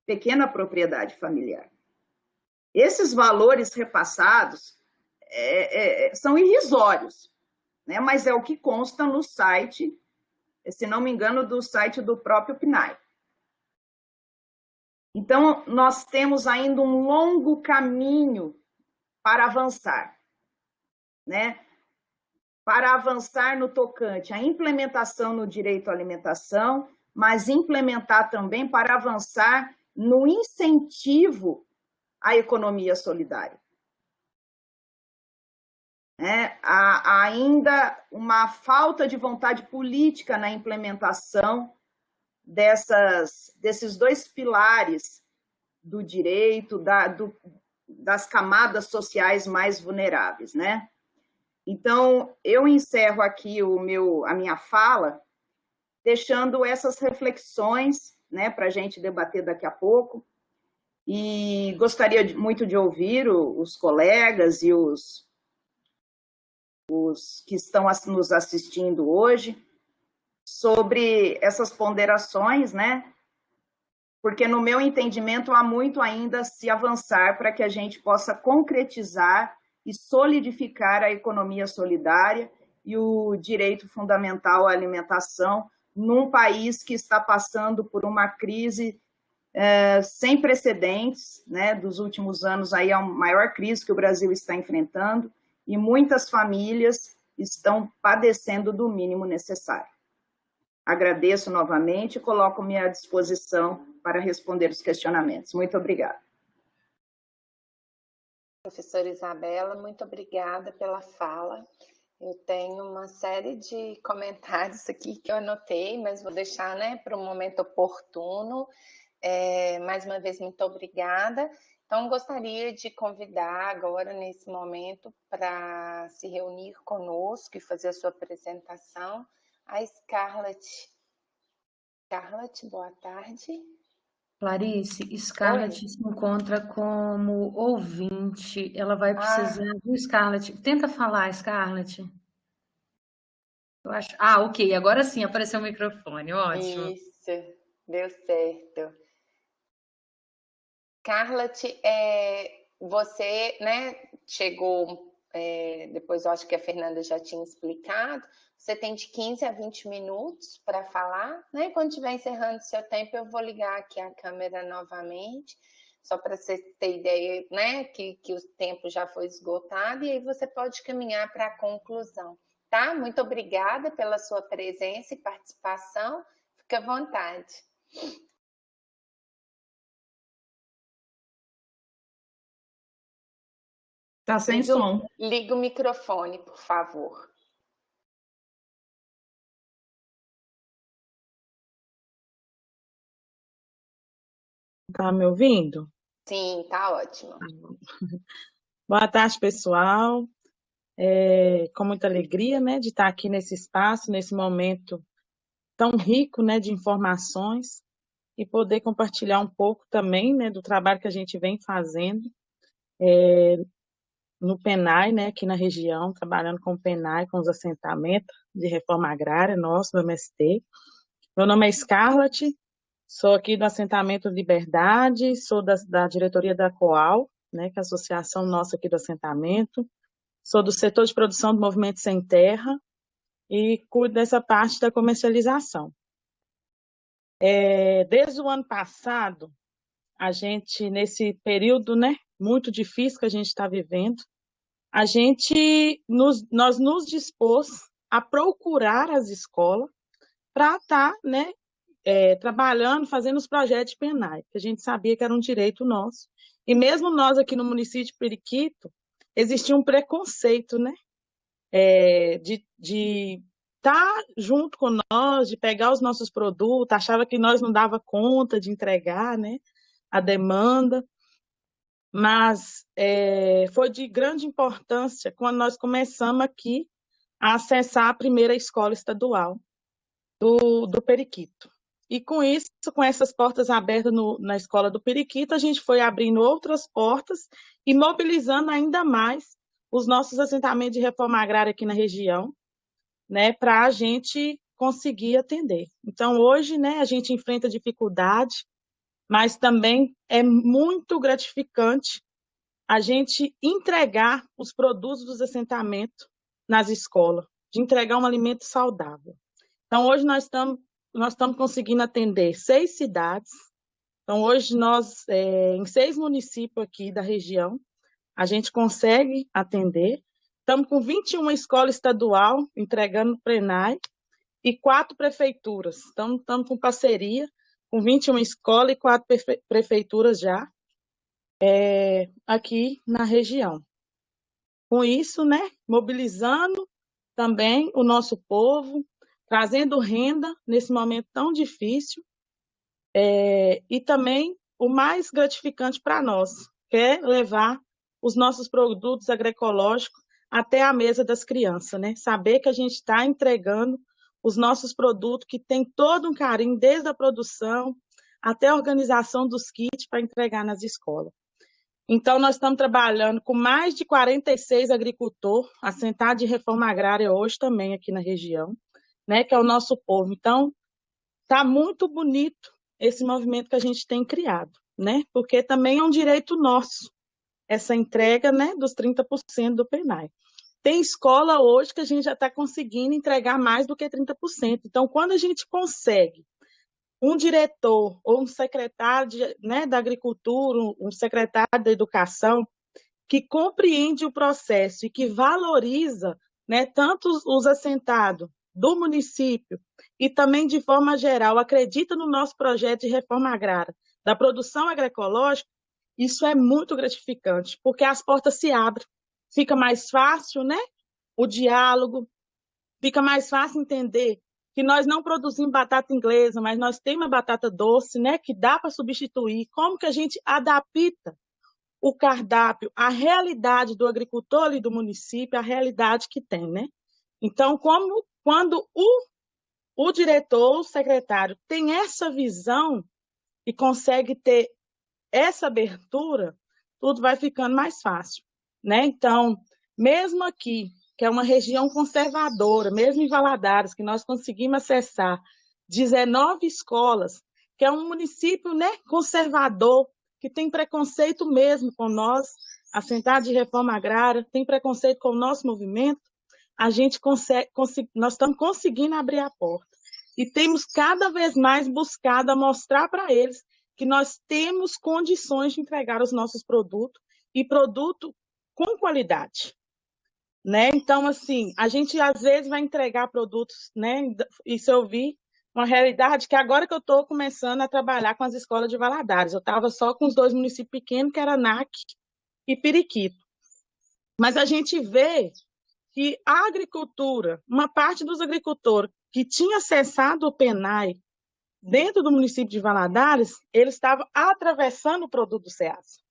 pequena propriedade familiar. Esses valores repassados são irrisórios, né, mas é o que consta no site, se não me engano, do site do próprio PNAE. Então, nós temos ainda um longo caminho para avançar, né? Para avançar no tocante à implementação no direito à alimentação, mas implementar também para avançar no incentivo à economia solidária. Há ainda uma falta de vontade política na implementação desses dois pilares do direito, das camadas sociais mais vulneráveis, né? Então, eu encerro aqui a minha fala, deixando essas reflexões, né, para a gente debater daqui a pouco, e gostaria muito de ouvir os colegas e os que estão nos assistindo hoje, sobre essas ponderações, né? Porque, no meu entendimento, há muito ainda a se avançar para que a gente possa concretizar e solidificar a economia solidária e o direito fundamental à alimentação num país que está passando por uma crise sem precedentes, né? Dos últimos anos, aí é a maior crise que o Brasil está enfrentando, e muitas famílias estão padecendo do mínimo necessário. Agradeço novamente e coloco-me à disposição para responder os questionamentos. Muito obrigada. Professora Isabela, muito obrigada pela fala. Eu tenho uma série de comentários aqui que eu anotei, mas vou deixar, né, para um momento oportuno. Mais uma vez, muito obrigada. Então, gostaria de convidar agora, nesse momento, para se reunir conosco e fazer a sua apresentação, a Scarlett. Scarlett, boa tarde. Clarice, Scarlett Oi. se encontra como ouvinte. Ela vai precisar do Scarlett. Tenta falar, Scarlett. Eu acho. Ok. Agora sim, apareceu o microfone. Ótimo. Isso, deu certo. Scarlett, você, né, chegou, depois eu acho que a Fernanda já tinha explicado, você tem de 15 a 20 minutos para falar, né? Quando estiver encerrando seu tempo, eu vou ligar aqui a câmera novamente, só para você ter ideia, né, que o tempo já foi esgotado, e aí você pode caminhar para a conclusão, tá? Muito obrigada pela sua presença e participação, fica à vontade. Está sem som. Liga o microfone, por favor. Tá me ouvindo? Sim, tá ótimo. Boa tarde, pessoal. Com muita alegria, né, de estar aqui nesse espaço, nesse momento tão rico, né, de informações, e poder compartilhar um pouco também, né, do trabalho que a gente vem fazendo no PENAI, né, aqui na região, trabalhando com o PENAI, com os assentamentos de reforma agrária, nosso, do MST. Meu nome é Scarlett, Sou aqui do assentamento Liberdade, sou da diretoria da COAL, né, que é a associação nossa aqui do assentamento. Sou do setor de produção do Movimento Sem Terra e cuido dessa parte da comercialização. Desde o ano passado, a gente, nesse período, né, muito difícil que a gente está vivendo, nós nos dispôs a procurar as escolas para estar, né, trabalhando, fazendo os projetos de PENAI, que a gente sabia que era um direito nosso. E mesmo nós aqui no município de Periquito, existia um preconceito, né, de estar junto com nós, de pegar os nossos produtos, achava que nós não dava conta de entregar, né, a demanda. Mas foi de grande importância quando nós começamos aqui a acessar a primeira escola estadual do Periquito. E com isso, com essas portas abertas na escola do Periquito, a gente foi abrindo outras portas e mobilizando ainda mais os nossos assentamentos de reforma agrária aqui na região, né, para a gente conseguir atender. Então, hoje, né, a gente enfrenta dificuldade, mas também é muito gratificante a gente entregar os produtos dos assentamentos nas escolas, de entregar um alimento saudável. Então, hoje nós estamos conseguindo atender 6 cidades. Então, hoje nós, em 6 municípios aqui da região, a gente consegue atender. Estamos com 21 escolas estadual entregando PENAI e 4 prefeituras. Então, estamos com parceria com 21 escolas e 4 prefeituras já aqui na região. Com isso, né, mobilizando também o nosso povo, trazendo renda nesse momento tão difícil, e também o mais gratificante para nós, que é levar os nossos produtos agroecológicos até a mesa das crianças, né? Saber que a gente está entregando os nossos produtos, que tem todo um carinho, desde a produção até a organização dos kits para entregar nas escolas. Então, nós estamos trabalhando com mais de 46 agricultores assentados de reforma agrária hoje também aqui na região, né, que é o nosso povo. Então, está muito bonito esse movimento que a gente tem criado, né, porque também é um direito nosso, essa entrega, né, dos 30% do PENAI. Tem escola hoje que a gente já está conseguindo entregar mais do que 30%. Então, quando a gente consegue um diretor ou um secretário né, da agricultura, um secretário da educação, que compreende o processo e que valoriza, né, tanto os assentados do município e também, de forma geral, acredita no nosso projeto de reforma agrária, da produção agroecológica, isso é muito gratificante, porque as portas se abrem, fica mais fácil, né, o diálogo, fica mais fácil entender que nós não produzimos batata inglesa, mas nós temos a batata doce, né, que dá para substituir. Como que a gente adapta o cardápio à realidade do agricultor e do município, à realidade que tem, né? Então, quando o diretor, o secretário, tem essa visão e consegue ter essa abertura, tudo vai ficando mais fácil, né? Então, mesmo aqui, que é uma região conservadora, mesmo em Valadares, que nós conseguimos acessar 19 escolas, que é um município, né, conservador, que tem preconceito mesmo com nós, assentado de reforma agrária, tem preconceito com o nosso movimento, a gente nós estamos conseguindo abrir a porta. E temos cada vez mais buscado mostrar para eles que nós temos condições de entregar os nossos produtos e produto com qualidade. Né? Então, assim, a gente às vezes vai entregar produtos, né? Isso eu vi uma realidade que agora que eu estou começando a trabalhar com as escolas de Valadares. Eu estava só com os 2 municípios pequenos, que era NAC e Periquito. Mas a gente vê que a agricultura, uma parte dos agricultores que tinha acessado o PENAI dentro do município de Valadares, eles estavam atravessando o produto do SEASA.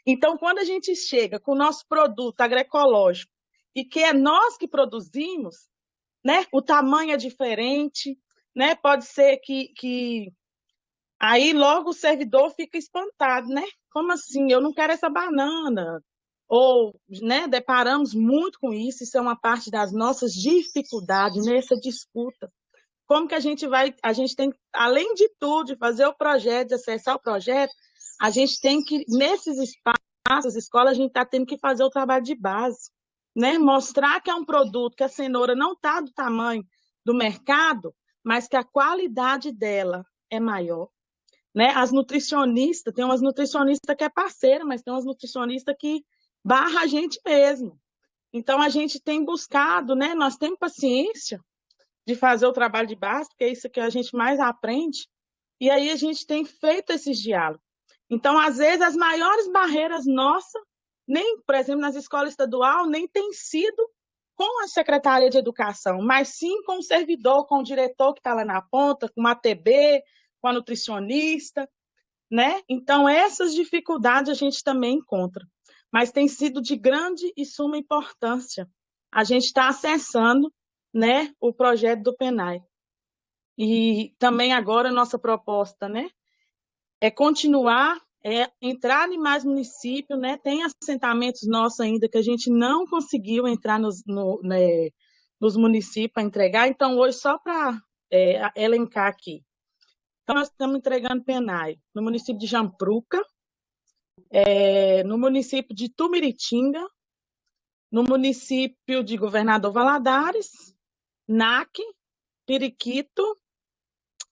Então, quando a gente chega com o nosso produto agroecológico, e que é nós que produzimos, né? O tamanho é diferente, né? Pode ser que aí logo o servidor fica espantado, né? Como assim? Eu não quero essa banana. Ou, né, deparamos muito com isso, isso é uma parte das nossas dificuldades nessa disputa como que a gente tem, além de tudo, de fazer o projeto, de acessar o projeto, a gente tem que, nesses espaços, escolas, a gente está tendo que fazer o trabalho de base, né? Mostrar que é um produto, que a cenoura não está do tamanho do mercado, mas que a qualidade dela é maior, né? As nutricionistas, tem umas nutricionistas que é parceira, mas tem umas nutricionistas que barra a gente mesmo. Então, a gente tem buscado, né? Nós temos paciência de fazer o trabalho de base, porque é isso que a gente mais aprende, e aí a gente tem feito esses diálogos. Então, às vezes, as maiores barreiras nossas, nem, por exemplo, nas escolas estaduais, nem tem sido com a Secretaria de Educação, mas sim com o servidor, com o diretor que está lá na ponta, com a TB, com a nutricionista, né? Então, essas dificuldades a gente também encontra, mas tem sido de grande e suma importância. A gente está acessando, né, o projeto do PENAI. E também agora a nossa proposta, né, é continuar, entrar em mais municípios, né? Tem assentamentos nossos ainda que a gente não conseguiu entrar nos municípios para entregar. Então, hoje, só para elencar aqui. Então, nós estamos entregando PENAI no município de Jampruca, no município de Tumiritinga, no município de Governador Valadares, NAC, Periquito,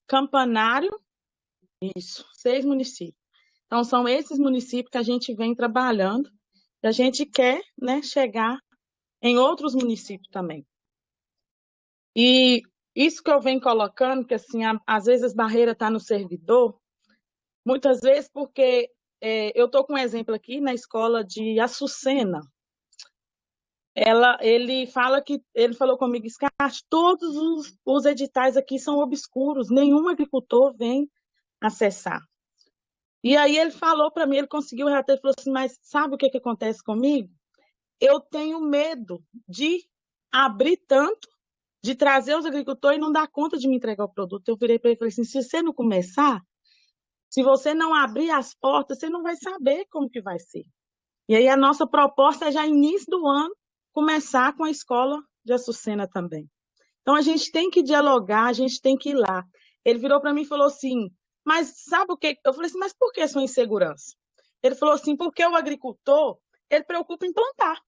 Campanário, isso, 6 municípios. Então, são esses municípios que a gente vem trabalhando e a gente quer, né, chegar em outros municípios também. E isso que eu venho colocando, que assim, às vezes as barreiras estão no servidor, muitas vezes porque eu estou com um exemplo aqui na escola de Açucena. Ele falou comigo, Scott, todos os editais aqui são obscuros, nenhum agricultor vem acessar. E aí ele falou para mim, ele conseguiu relatar, ele falou assim, mas sabe o que acontece comigo? Eu tenho medo de abrir tanto, de trazer os agricultores e não dar conta de me entregar o produto. Eu virei para ele e falei assim, se você não começar, se você não abrir as portas, você não vai saber como que vai ser. E aí a nossa proposta é já início do ano, começar com a escola de Açucena também. Então a gente tem que dialogar, a gente tem que ir lá. Ele virou para mim e falou assim, mas sabe o que? Eu falei assim, mas por que sua insegurança? Ele falou assim, porque o agricultor, ele preocupa em plantar.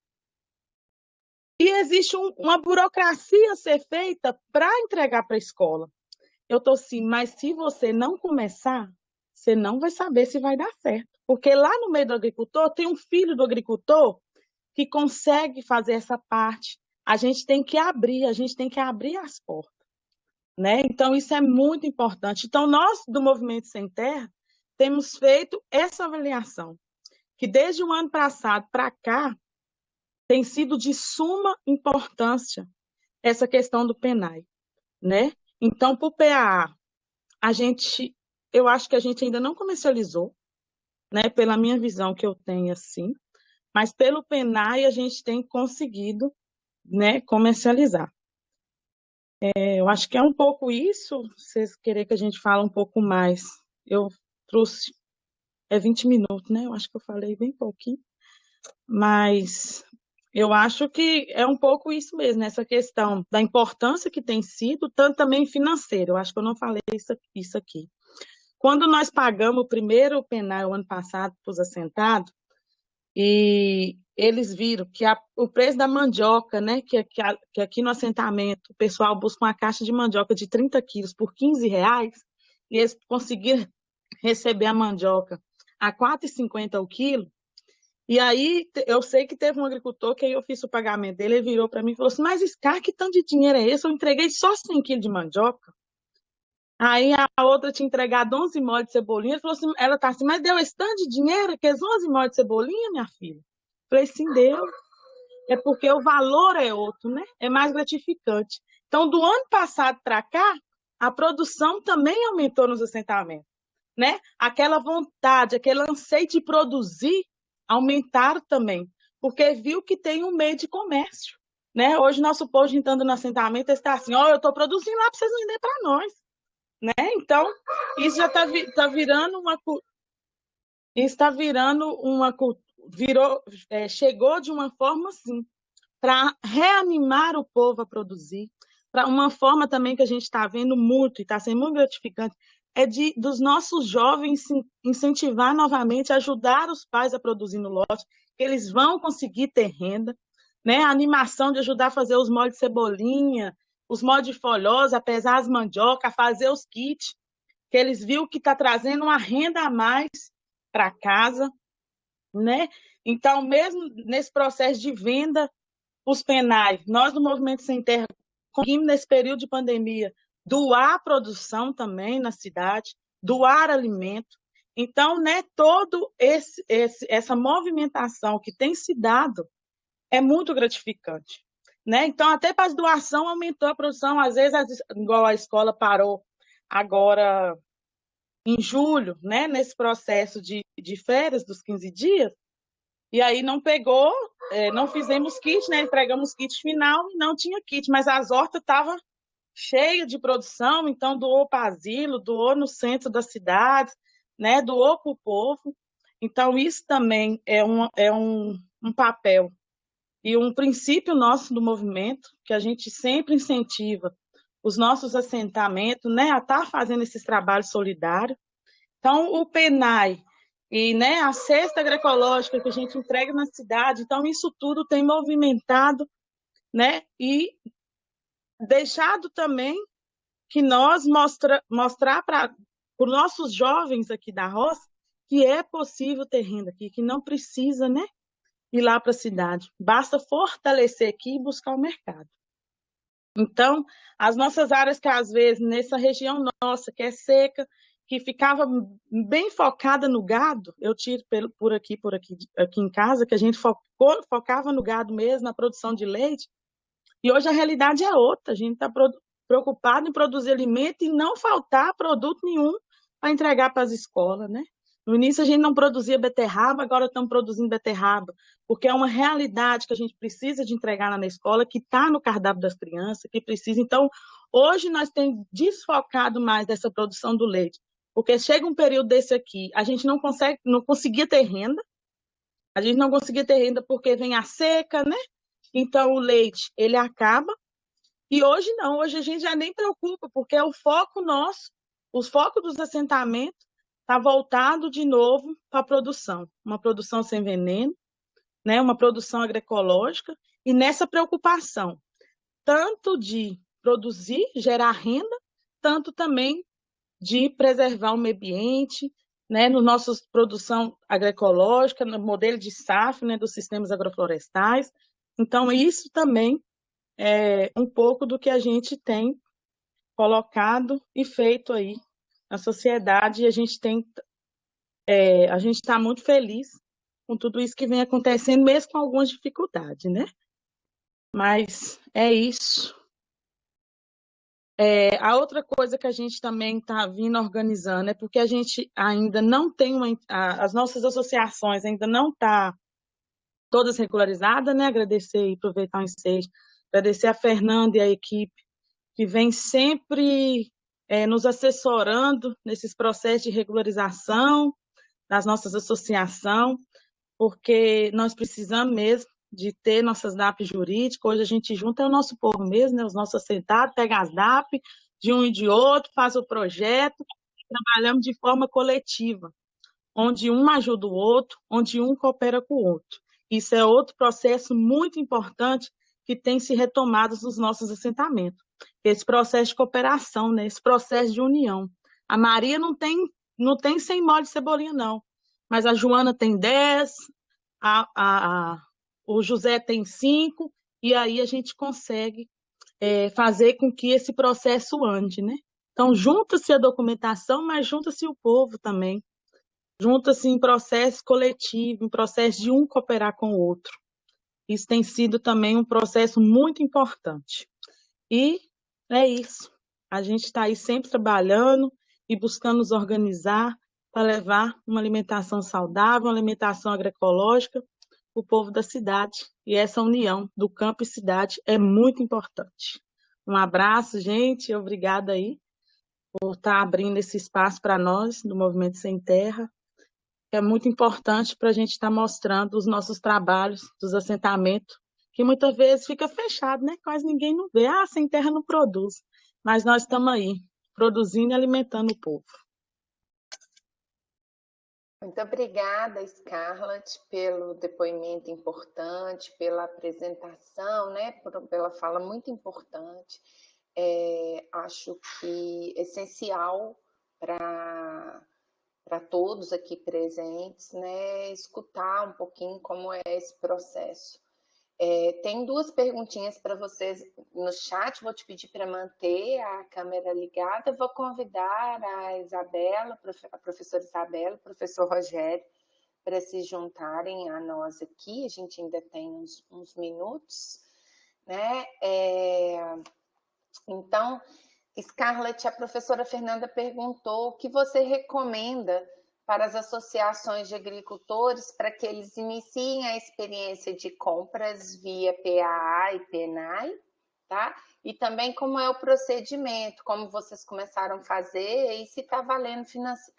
E existe uma burocracia a ser feita para entregar para a escola. Eu estou assim, mas se você não começar, você não vai saber se vai dar certo. Porque lá no meio do agricultor, tem um filho do agricultor que consegue fazer essa parte. A gente tem que abrir as portas. Né? Então, isso é muito importante. Então, nós, do Movimento Sem Terra, temos feito essa avaliação, que desde o ano passado para cá, tem sido de suma importância essa questão do PENAI. Né? Então, para o PAA, eu acho que a gente ainda não comercializou, né? Pela minha visão que eu tenho assim, mas pelo PENAI a gente tem conseguido, né, comercializar. Eu acho que é um pouco isso, se vocês querem que a gente fale um pouco mais. Eu trouxe 20 minutos, né? Eu acho que eu falei bem pouquinho, mas eu acho que é um pouco isso mesmo, essa questão da importância que tem sido, tanto também financeira. Eu acho que eu não falei isso aqui. Quando nós pagamos o primeiro PENAI o ano passado para os assentados, e eles viram que o preço da mandioca, né, que aqui no assentamento o pessoal busca uma caixa de mandioca de 30 quilos por R$15, e eles conseguiram receber a mandioca a R$4,50 o quilo. E aí eu sei que teve um agricultor que aí eu fiz o pagamento dele, ele virou para mim e falou assim, mas Scar, que tanto de dinheiro é esse? Eu entreguei só 100 quilos de mandioca. Aí a outra tinha entregado 11 molhos de cebolinha. Ela falou assim, ela tá assim, mas deu esse tanto de dinheiro, aqueles 11 molhos de cebolinha, minha filha? Falei, sim, deu. É porque o valor é outro, né? É mais gratificante. Então, do ano passado para cá, a produção também aumentou nos assentamentos, né? Aquela vontade, aquele anseio de produzir, aumentaram também, porque viu que tem um meio de comércio, né? Hoje, nosso povo entrando no assentamento está assim, ó, eu estou produzindo lá para vocês venderem para nós. Né? Então, isso já está virando chegou de uma forma assim, para reanimar o povo a produzir, para uma forma também que a gente está vendo muito e está sendo muito gratificante, é dos nossos jovens incentivar novamente, ajudar os pais a produzir no lote, que eles vão conseguir ter renda, né? A animação de ajudar a fazer os molhos de cebolinha, os molhos de folhosa, apesar as mandioca, a fazer os kits, que eles viram que está trazendo uma renda a mais para casa, né? Então, mesmo nesse processo de venda, os penais, nós do Movimento Sem Terra conseguimos, nesse período de pandemia, doar produção também na cidade, doar alimento. Então, né, todo essa movimentação que tem se dado é muito gratificante, né? Então, até para as doação aumentou a produção, às vezes, igual a escola parou agora em julho, né, nesse processo de férias dos 15 dias, e aí não pegou, não fizemos kit, né? Entregamos kit final e não tinha kit, mas as hortas estavam cheias de produção, então doou para asilo, doou no centro da cidade, né? Doou para o povo. Então, isso também é um papel e um princípio nosso do movimento, que a gente sempre incentiva os nossos assentamentos, né, a estar fazendo esses trabalhos solidários. Então, o PENAI e, né, a cesta agroecológica que a gente entrega na cidade, então isso tudo tem movimentado, né, e deixado também que nós mostrar para os nossos jovens aqui da roça que é possível ter renda aqui, que não precisa, né, ir lá para a cidade, basta fortalecer aqui e buscar o mercado. Então, as nossas áreas que às vezes nessa região nossa que é seca, que ficava bem focada no gado, eu tiro por aqui em casa, que a gente focava no gado mesmo, na produção de leite, e hoje a realidade é outra, a gente está preocupado em produzir alimento e não faltar produto nenhum para entregar para as escolas, né? No início a gente não produzia beterraba, agora estamos produzindo beterraba, porque é uma realidade que a gente precisa de entregar lá na escola, que está no cardápio das crianças, que precisa. Então, hoje nós temos desfocado mais dessa produção do leite, porque chega um período desse aqui, a gente não conseguia ter renda, porque vem a seca, né? Então, o leite, ele acaba, e hoje não, hoje a gente já nem preocupa, porque é o foco nosso, os focos dos assentamentos, está voltado de novo para a produção, uma produção sem veneno, né? Uma produção agroecológica, e nessa preocupação, tanto de produzir, gerar renda, tanto também de preservar o meio ambiente, né? No nossa produção agroecológica, no modelo de SAF, né? Dos sistemas agroflorestais. Então, isso também é um pouco do que a gente tem colocado e feito aí na sociedade, e a gente está muito feliz com tudo isso que vem acontecendo, mesmo com algumas dificuldades, né? Mas é isso. A outra coisa que a gente também está vindo organizando é porque a gente ainda não tem as nossas associações ainda não estão todas regularizadas, né? Agradecer e aproveitar o ensejo, agradecer a Fernanda e a equipe que vem sempre nos assessorando nesses processos de regularização das nossas associações, porque nós precisamos mesmo de ter nossas DAP jurídicas. Hoje a gente junta o nosso povo mesmo, né? Os nossos assentados, pega as DAP de um e de outro, faz o projeto, trabalhamos de forma coletiva, onde um ajuda o outro, onde um coopera com o outro. Isso é outro processo muito importante que tem se retomado nos nossos assentamentos. Esse processo de cooperação, né? Esse processo de união. A Maria não tem 100 molhos de cebolinha, não. Mas a Joana tem 10, o José tem 5, e aí a gente consegue fazer com que esse processo ande, né? Então, junta-se a documentação, mas junta-se o povo também. Junta-se em processo coletivo, em processo de um cooperar com o outro. Isso tem sido também um processo muito importante. E é isso. A gente está aí sempre trabalhando e buscando nos organizar para levar uma alimentação saudável, uma alimentação agroecológica para o povo da cidade. E essa união do campo e cidade é muito importante. Um abraço, gente. Obrigada aí por estar abrindo esse espaço para nós, do Movimento Sem Terra. É muito importante para a gente estar mostrando os nossos trabalhos dos assentamentos que muitas vezes fica fechado, né? Quase ninguém não vê. Ah, sem terra não produz. Mas nós estamos aí, produzindo e alimentando o povo. Muito obrigada, Scarlett, pelo depoimento importante, pela apresentação, né? Pela fala muito importante. Acho que essencial para todos aqui presentes, né? Escutar um pouquinho como é esse processo. Tem duas perguntinhas para vocês no chat, vou te pedir para manter a câmera ligada. Vou convidar a Isabela, a professora Isabela, o professor Rogério, para se juntarem a nós aqui. A gente ainda tem uns minutos, né? Então, Scarlett, a professora Fernanda perguntou o que você recomenda para as associações de agricultores para que eles iniciem a experiência de compras via PAA e PENAI, tá? E também como é o procedimento, como vocês começaram a fazer e se está valendo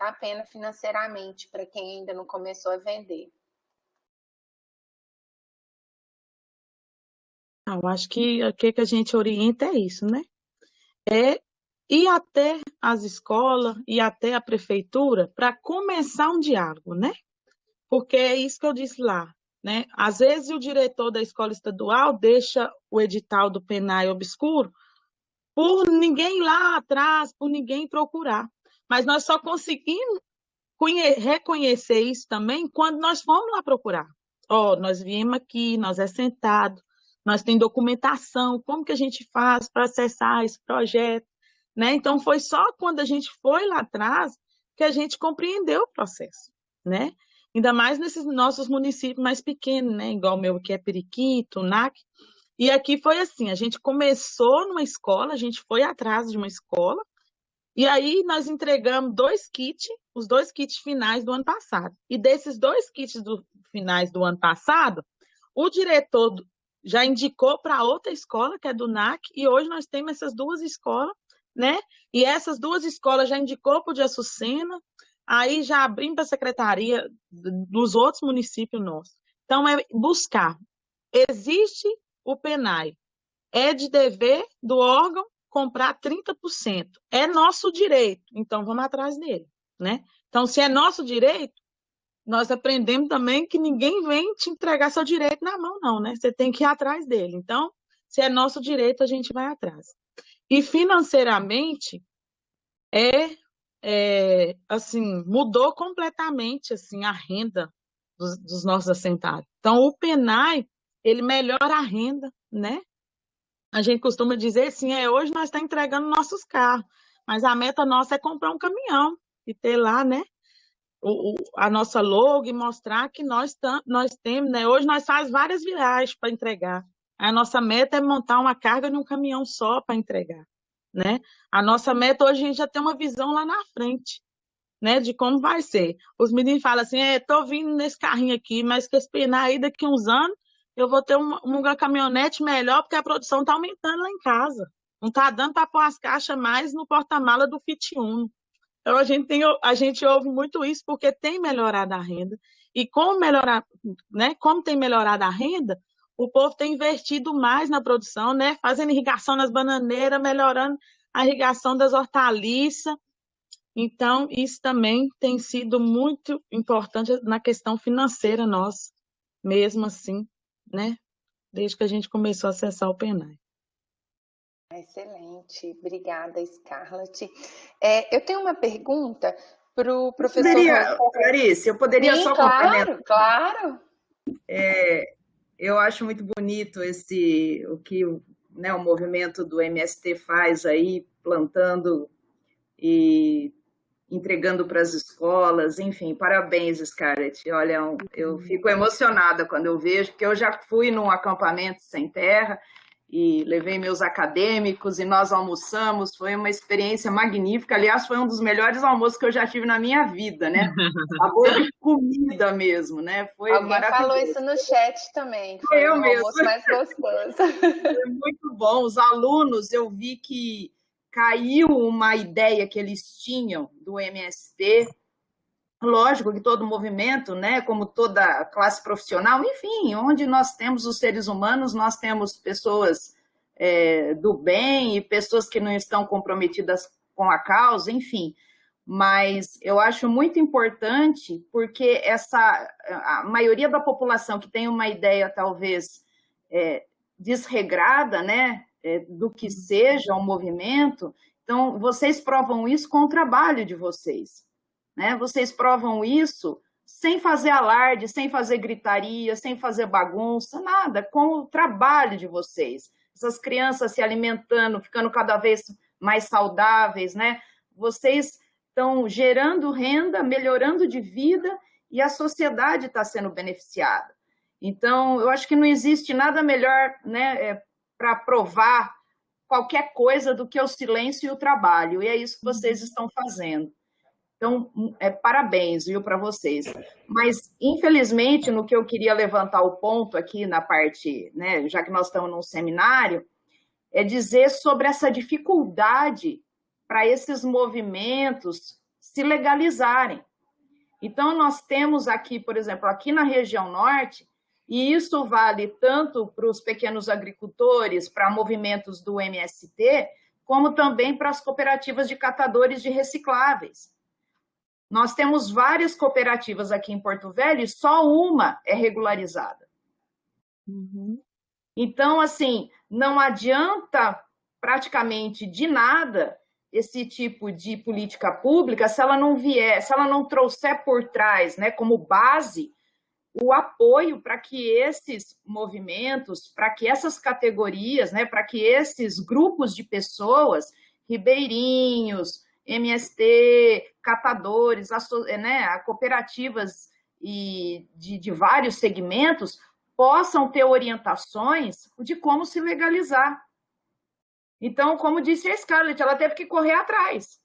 a pena financeiramente para quem ainda não começou a vender. Eu acho que o que a gente orienta é isso, né? É ir até as escolas e até a prefeitura para começar um diálogo, né? Porque é isso que eu disse lá, né? Às vezes o diretor da escola estadual deixa o edital do PENAI obscuro por ninguém lá atrás, por ninguém procurar. Mas nós só conseguimos reconhecer isso também quando nós fomos lá procurar. Nós viemos aqui, nós é sentado, nós tem documentação, como que a gente faz para acessar esse projeto, né? Então, foi só quando a gente foi lá atrás que a gente compreendeu o processo, né? Ainda mais nesses nossos municípios mais pequenos, né? Igual o meu que é Periquito, NAC. E aqui foi assim, a gente começou numa escola, a gente foi atrás de uma escola, e aí nós entregamos os 2 kits finais do ano passado. E desses 2 kits finais do ano passado, o diretor já indicou para outra escola, que é do NAC, e hoje nós temos essas 2 escolas, né? E essas 2 escolas já indicou para o de Açucena, aí já abrimos para a secretaria dos outros municípios nossos. Então, é buscar. Existe o PENAI, é de dever do órgão comprar 30%. É nosso direito, então vamos atrás dele, né? Então, se é nosso direito, nós aprendemos também que ninguém vem te entregar seu direito na mão, não, né? Você tem que ir atrás dele. Então, se é nosso direito, a gente vai atrás. E financeiramente, assim, mudou completamente, assim, a renda dos nossos assentados. Então, o PENAI, ele melhora a renda, né? A gente costuma dizer assim, hoje nós estamos entregando nossos carros, mas a meta nossa é comprar um caminhão e ter lá, né, a nossa logo e mostrar que nós temos, né? Hoje nós fazemos várias viagens para entregar. A nossa meta é montar uma carga num caminhão só para entregar, né? A nossa meta hoje a gente já tem uma visão lá na frente, né, de como vai ser. Os meninos falam assim, tô vindo nesse carrinho aqui, mas que esse penar aí daqui a uns anos eu vou ter uma caminhonete melhor, porque a produção está aumentando lá em casa. Não está dando para pôr as caixas mais no porta-mala do Fit Uno. Então, a gente ouve muito isso, porque tem melhorado a renda. E como né, como tem melhorado a renda, o povo tem investido mais na produção, né, fazendo irrigação nas bananeiras, melhorando a irrigação das hortaliças. Então, isso também tem sido muito importante na questão financeira nossa, mesmo assim, né? Desde que a gente começou a acessar o PENAI. Excelente, obrigada, Scarlett. Eu tenho uma pergunta para o professor... Clarice, eu poderia só complementar? Claro. Eu acho muito bonito o que né, o movimento do MST faz aí, plantando e entregando para as escolas, enfim, parabéns, Scarlett. Olha, eu fico emocionada quando eu vejo, porque eu já fui num acampamento sem terra e levei meus acadêmicos e nós almoçamos, foi uma experiência magnífica, aliás, foi um dos melhores almoços que eu já tive na minha vida, né? Sabor de comida mesmo, né? Foi Alguém falou isso no chat também, foi eu mesmo. Almoço mais gostoso. Foi muito bom, os alunos, eu vi que caiu uma ideia que eles tinham do MST, lógico que todo movimento, né, como toda classe profissional, enfim, onde nós temos os seres humanos, nós temos pessoas do bem e pessoas que não estão comprometidas com a causa, enfim. Mas eu acho muito importante porque a maioria da população que tem uma ideia talvez desregrada, né, do que seja um movimento, então vocês provam isso com o trabalho de vocês, né? Vocês provam isso sem fazer alarde, sem fazer gritaria, sem fazer bagunça, nada, com o trabalho de vocês. Essas crianças se alimentando, ficando cada vez mais saudáveis, né? Vocês estão gerando renda, melhorando de vida e a sociedade está sendo beneficiada. Então, eu acho que não existe nada melhor, né, para provar qualquer coisa do que o silêncio e o trabalho, e é isso que vocês estão fazendo. Então, parabéns, viu, para vocês. Mas, infelizmente, no que eu queria levantar o ponto aqui na parte, né, já que nós estamos num seminário, é dizer sobre essa dificuldade para esses movimentos se legalizarem. Então, nós temos aqui, por exemplo, aqui na região norte, e isso vale tanto para os pequenos agricultores, para movimentos do MST, como também para as cooperativas de catadores de recicláveis. Nós temos várias cooperativas aqui em Porto Velho e só uma é regularizada. Uhum. Então, assim, não adianta praticamente de nada esse tipo de política pública se ela não vier, se ela não trouxer por trás, né, como base, o apoio para que esses movimentos, para que essas categorias, né, para que esses grupos de pessoas, ribeirinhos, MST, catadores, né, cooperativas e de vários segmentos, possam ter orientações de como se legalizar. Então, como disse a Scarlett, ela teve que correr atrás.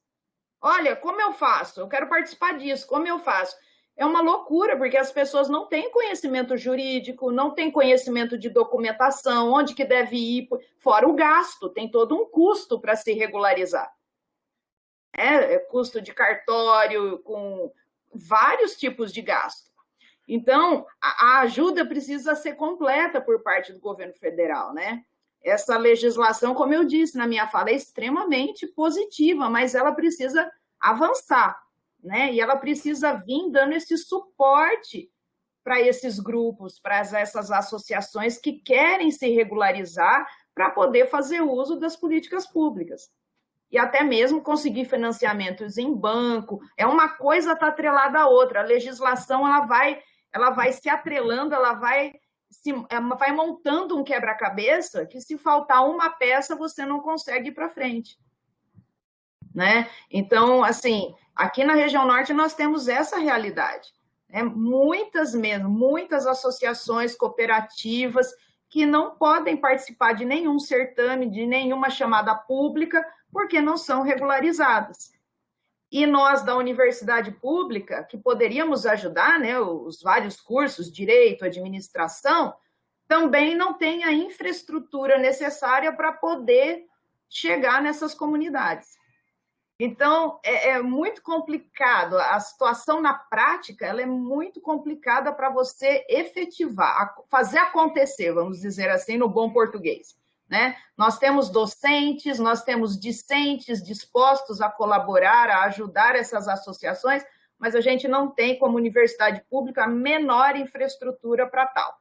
Olha, como eu faço? Eu quero participar disso, como eu faço? É uma loucura, porque as pessoas não têm conhecimento jurídico, não têm conhecimento de documentação, onde que deve ir, fora o gasto, tem todo um custo para se regularizar. Custo de cartório, com vários tipos de gasto. Então, a ajuda precisa ser completa por parte do governo federal, né? Essa legislação, como eu disse na minha fala, é extremamente positiva, mas ela precisa avançar, né? E ela precisa vir dando esse suporte para esses grupos, para essas associações que querem se regularizar para poder fazer uso das políticas públicas. E até mesmo conseguir financiamentos em banco. Uma coisa está atrelada à outra. A legislação ela vai se atrelando, ela vai montando um quebra-cabeça que, se faltar uma peça, você não consegue ir para frente. Né? Então, assim, aqui na região norte nós temos essa realidade. Né? Muitas associações cooperativas que não podem participar de nenhum certame, de nenhuma chamada pública, porque não são regularizadas. E nós, da universidade pública, que poderíamos ajudar, né, os vários cursos, direito, administração, também não tem a infraestrutura necessária para poder chegar nessas comunidades. Então, é muito complicado. A situação na prática ela é muito complicada para você efetivar, fazer acontecer, vamos dizer assim, no bom português. Né? Nós temos docentes, nós temos discentes dispostos a colaborar, a ajudar essas associações, mas a gente não tem, como universidade pública, a menor infraestrutura para tal.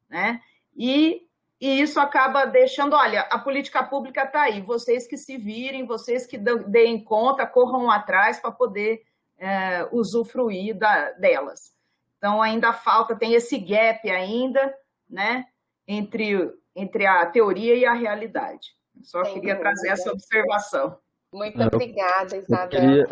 Né? E isso acaba deixando, olha, a política pública está aí, vocês que se virem, vocês que deem conta, corram atrás para poder usufruir delas. Então, ainda falta, tem esse gap ainda, né, entre a teoria e a realidade. Só queria trazer essa observação. Muito obrigada, Isabel.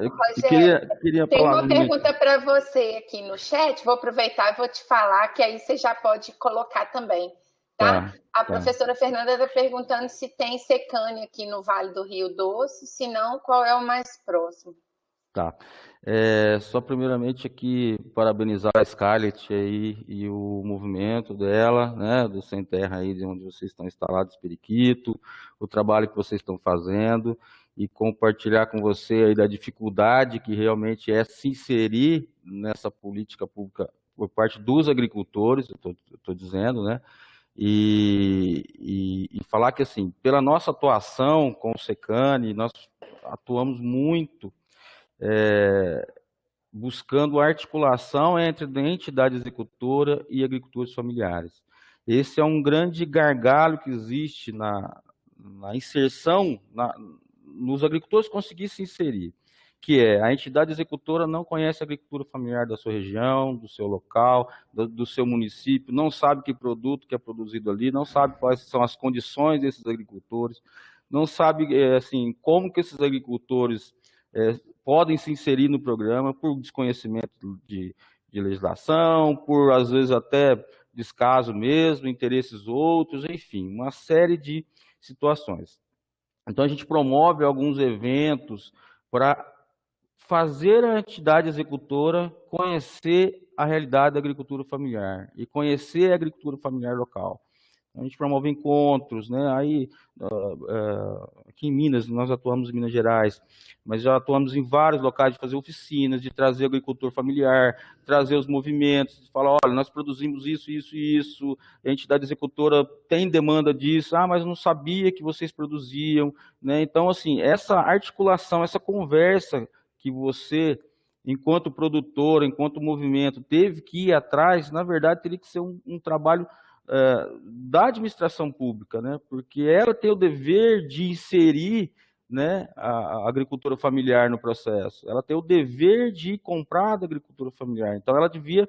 Queria tem falar uma pergunta para você aqui no chat, vou aproveitar e vou te falar, que aí você já pode colocar também. Tá? A professora Fernanda está perguntando se tem secane aqui no Vale do Rio Doce, se não, qual é o mais próximo? Tá. Só primeiramente aqui parabenizar a Scarlett aí e o movimento dela, né, do Sem Terra aí, de onde vocês estão instalados, Periquito, o trabalho que vocês estão fazendo, e compartilhar com você aí da dificuldade que realmente é se inserir nessa política pública por parte dos agricultores, eu estou dizendo, né? E falar que, assim, pela nossa atuação com o SECANI, nós atuamos muito buscando a articulação entre a entidade executora e agricultores familiares. Esse é um grande gargalo que existe na inserção, nos agricultores conseguir se inserir, que é a entidade executora não conhece a agricultura familiar da sua região, do seu local, do seu município, não sabe que produto que é produzido ali, não sabe quais são as condições desses agricultores, não sabe assim, como que esses agricultores podem se inserir no programa por desconhecimento de legislação, por às vezes até descaso mesmo, interesses outros, enfim, uma série de situações. Então a gente promove alguns eventos para fazer a entidade executora conhecer a realidade da agricultura familiar e conhecer a agricultura familiar local. A gente promove encontros, né? Aí, aqui em Minas, nós atuamos em Minas Gerais, mas já atuamos em vários locais de fazer oficinas, de trazer o agricultor familiar, trazer os movimentos, de falar, olha, nós produzimos isso, isso e isso, a entidade executora tem demanda disso, mas eu não sabia que vocês produziam, né? Então, assim, essa articulação, essa conversa que você, enquanto produtor, enquanto movimento, teve que ir atrás, na verdade, teria que ser um trabalho da administração pública, né? Porque ela tem o dever de inserir, né, a agricultura familiar no processo, ela tem o dever de comprar da agricultura familiar, então ela devia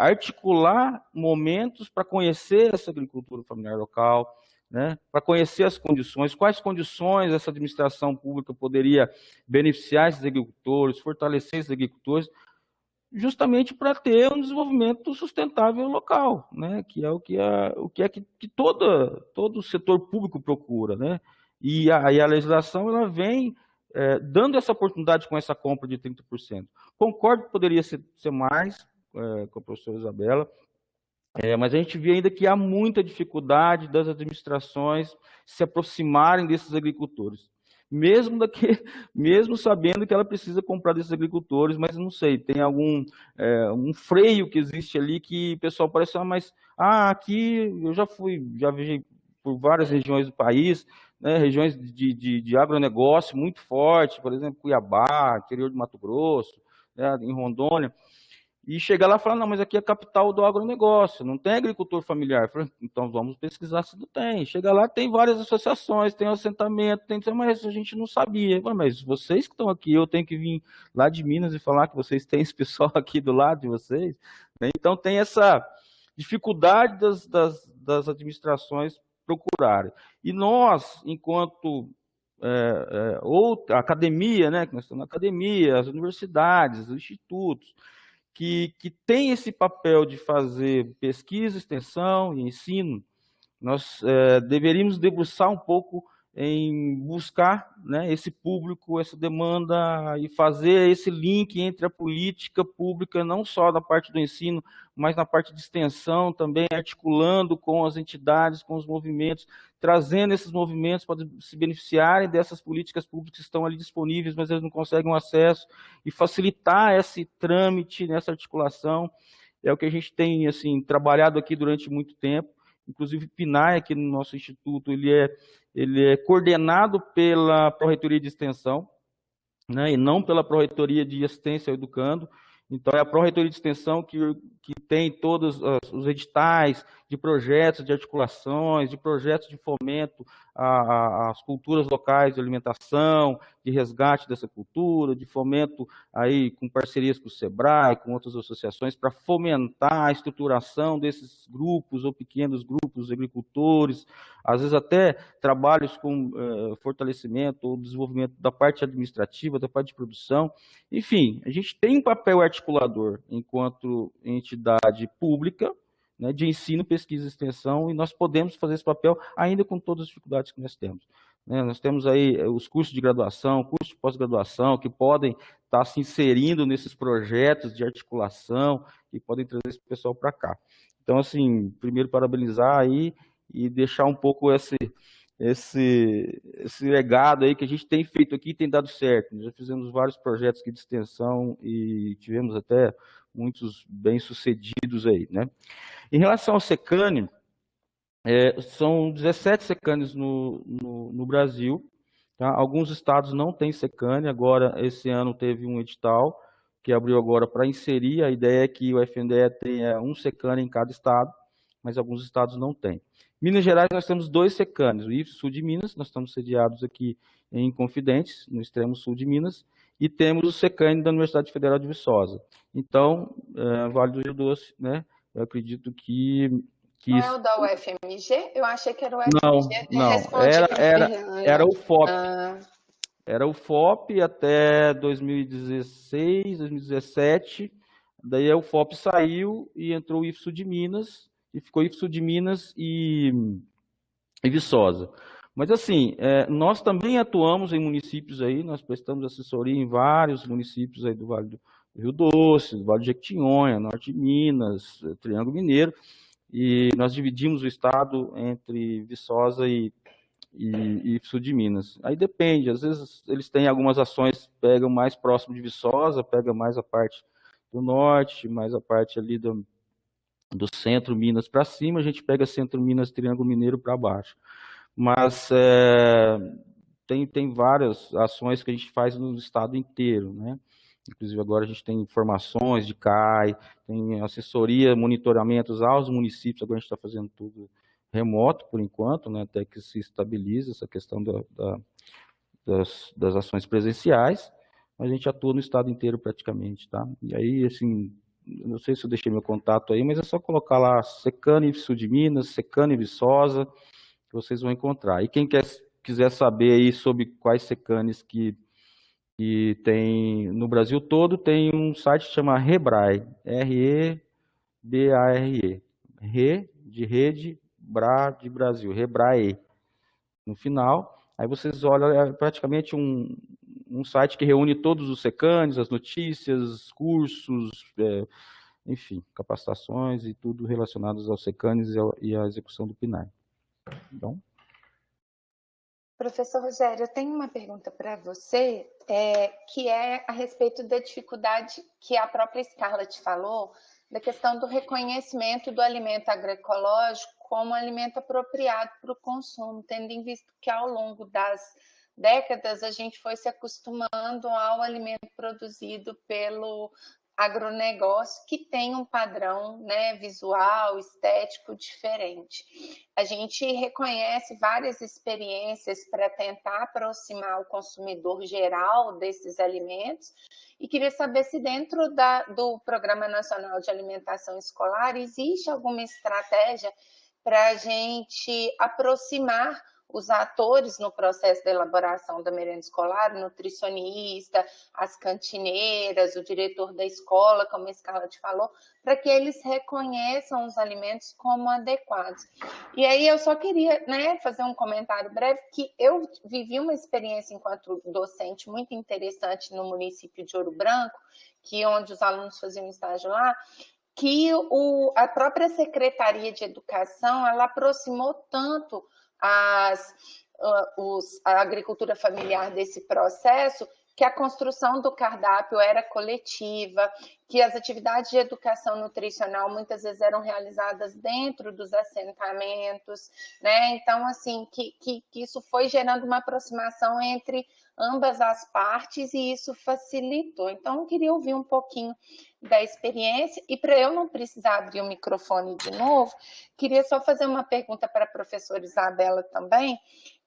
articular momentos para conhecer essa agricultura familiar local, né, para conhecer as condições, quais condições essa administração pública poderia beneficiar esses agricultores, fortalecer esses agricultores, justamente para ter um desenvolvimento sustentável local, né? Que é o que todo o setor público procura, né? E a legislação ela vem dando essa oportunidade com essa compra de 30%. Concordo que poderia ser mais, com a professora Isabela, mas a gente vê ainda que há muita dificuldade das administrações se aproximarem desses agricultores. Mesmo sabendo que ela precisa comprar desses agricultores, mas não sei, tem algum um freio que existe ali que o pessoal parece, mas aqui eu já viajei por várias regiões do país, né, regiões de agronegócio muito forte, por exemplo, Cuiabá, interior de Mato Grosso, né, em Rondônia, e chegar lá e falar, não, mas aqui é a capital do agronegócio, não tem agricultor familiar. Falei, então vamos pesquisar se não tem. Chega lá, tem várias associações, tem um assentamento, mas a gente não sabia. Mas vocês que estão aqui, eu tenho que vir lá de Minas e falar que vocês têm esse pessoal aqui do lado de vocês. Então tem essa dificuldade das administrações procurarem. E nós, enquanto a academia, né, que nós estamos na academia, as universidades, os institutos, que tem esse papel de fazer pesquisa, extensão e ensino, nós deveríamos debruçar um pouco em buscar, né, esse público, essa demanda e fazer esse link entre a política pública, não só da parte do ensino, mas na parte de extensão também, articulando com as entidades, com os movimentos, trazendo esses movimentos para se beneficiarem dessas políticas públicas que estão ali disponíveis, mas eles não conseguem o acesso, e facilitar esse trâmite, nessa articulação. É o que a gente tem assim, trabalhado aqui durante muito tempo. Inclusive, o PNAE, aqui no nosso instituto, ele é coordenado pela Pró-Reitoria de Extensão, né, e não pela Pró-Reitoria de Assistência ao Educando. Então, é a Pró-Reitoria de Extensão que tem todos os editais de projetos de articulações, de projetos de fomento às culturas locais de alimentação, de resgate dessa cultura, de fomento aí com parcerias com o SEBRAE, com outras associações, para fomentar a estruturação desses grupos ou pequenos grupos de agricultores, às vezes até trabalhos com fortalecimento ou desenvolvimento da parte administrativa, da parte de produção. Enfim, a gente tem um papel articulador enquanto entidade pública, né, de ensino, pesquisa e extensão, e nós podemos fazer esse papel ainda com todas as dificuldades que nós temos. Né, nós temos aí os cursos de graduação, cursos de pós-graduação, que podem estar se inserindo nesses projetos de articulação e podem trazer esse pessoal para cá. Então, assim, primeiro parabenizar aí e deixar um pouco esse legado aí que a gente tem feito aqui tem dado certo. Nós já fizemos vários projetos aqui de extensão e tivemos até muitos bem-sucedidos aí, né? Em relação ao SECANI, são 17 SECANIs no Brasil, tá? Alguns estados não têm SECANI, agora esse ano teve um edital que abriu agora para inserir, a ideia é que o FNDE tenha um SECANI em cada estado, mas alguns estados não têm. Minas Gerais nós temos 2 SECANIs, o IF Sul de Minas, nós estamos sediados aqui em Inconfidentes, no extremo sul de Minas, e temos o SECANI da Universidade Federal de Viçosa. Então, Vale do Rio Doce, né, eu acredito que Não é o da UFMG? Eu achei que era o não, UFMG, até não, respondi para era Fernanda. o FOP. Era o FOP até 2016, 2017, daí o FOP saiu e entrou o IFSU de Minas, e ficou IFSU de Minas e Viçosa. Mas assim, nós também atuamos em municípios aí, nós prestamos assessoria em vários municípios aí do Vale do Rio Doce, do Vale de Jequitinhonha, Norte de Minas, Triângulo Mineiro, e nós dividimos o estado entre Viçosa e Sul de Minas. Aí depende, às vezes eles têm algumas ações, pegam mais próximo de Viçosa, pega mais a parte do norte, mais a parte ali do centro Minas para cima, a gente pega centro Minas, Triângulo Mineiro para baixo. Mas tem várias ações que a gente faz no estado inteiro, né? Inclusive agora a gente tem informações de CAI, tem assessoria, monitoramentos aos municípios, agora a gente está fazendo tudo remoto por enquanto, né, até que se estabilize essa questão das ações presenciais, mas a gente atua no estado inteiro praticamente, tá? E aí, assim, não sei se eu deixei meu contato aí, mas é só colocar lá SECANI Sul de Minas, SECANI Viçosa, que vocês vão encontrar. E quem quiser saber aí sobre quais SECANIs que tem no Brasil todo, tem um site que chama Rebrae, R-E-B-A-R-E, Re de rede, Bra de Brasil, Rebrae, no final. Aí vocês olham, é praticamente um site que reúne todos os SECANIs, as notícias, cursos, enfim, capacitações e tudo relacionados aos SECANIs e à execução do PNAE. Então... Professor Rogério, eu tenho uma pergunta para você, que é a respeito da dificuldade que a própria Scarlett falou, da questão do reconhecimento do alimento agroecológico como alimento apropriado para o consumo, tendo em vista que ao longo das décadas a gente foi se acostumando ao alimento produzido pelo agronegócio, que tem um padrão, né, visual, estético diferente. A gente reconhece várias experiências para tentar aproximar o consumidor geral desses alimentos, e queria saber se dentro do Programa Nacional de Alimentação Escolar existe alguma estratégia para a gente aproximar os atores no processo da elaboração da merenda escolar, o nutricionista, as cantineiras, o diretor da escola, como a Scarlett falou, para que eles reconheçam os alimentos como adequados. E aí eu só queria, né, fazer um comentário breve, que eu vivi uma experiência enquanto docente muito interessante no município de Ouro Branco, onde os alunos faziam estágio lá, que a própria Secretaria de Educação, ela aproximou tanto a agricultura familiar desse processo, que a construção do cardápio era coletiva, que as atividades de educação nutricional muitas vezes eram realizadas dentro dos assentamentos, né? Então, assim, que isso foi gerando uma aproximação entre ambas as partes e isso facilitou. Então, eu queria ouvir um pouquinho da experiência, e para eu não precisar abrir o microfone de novo, queria só fazer uma pergunta para a professora Isabela também,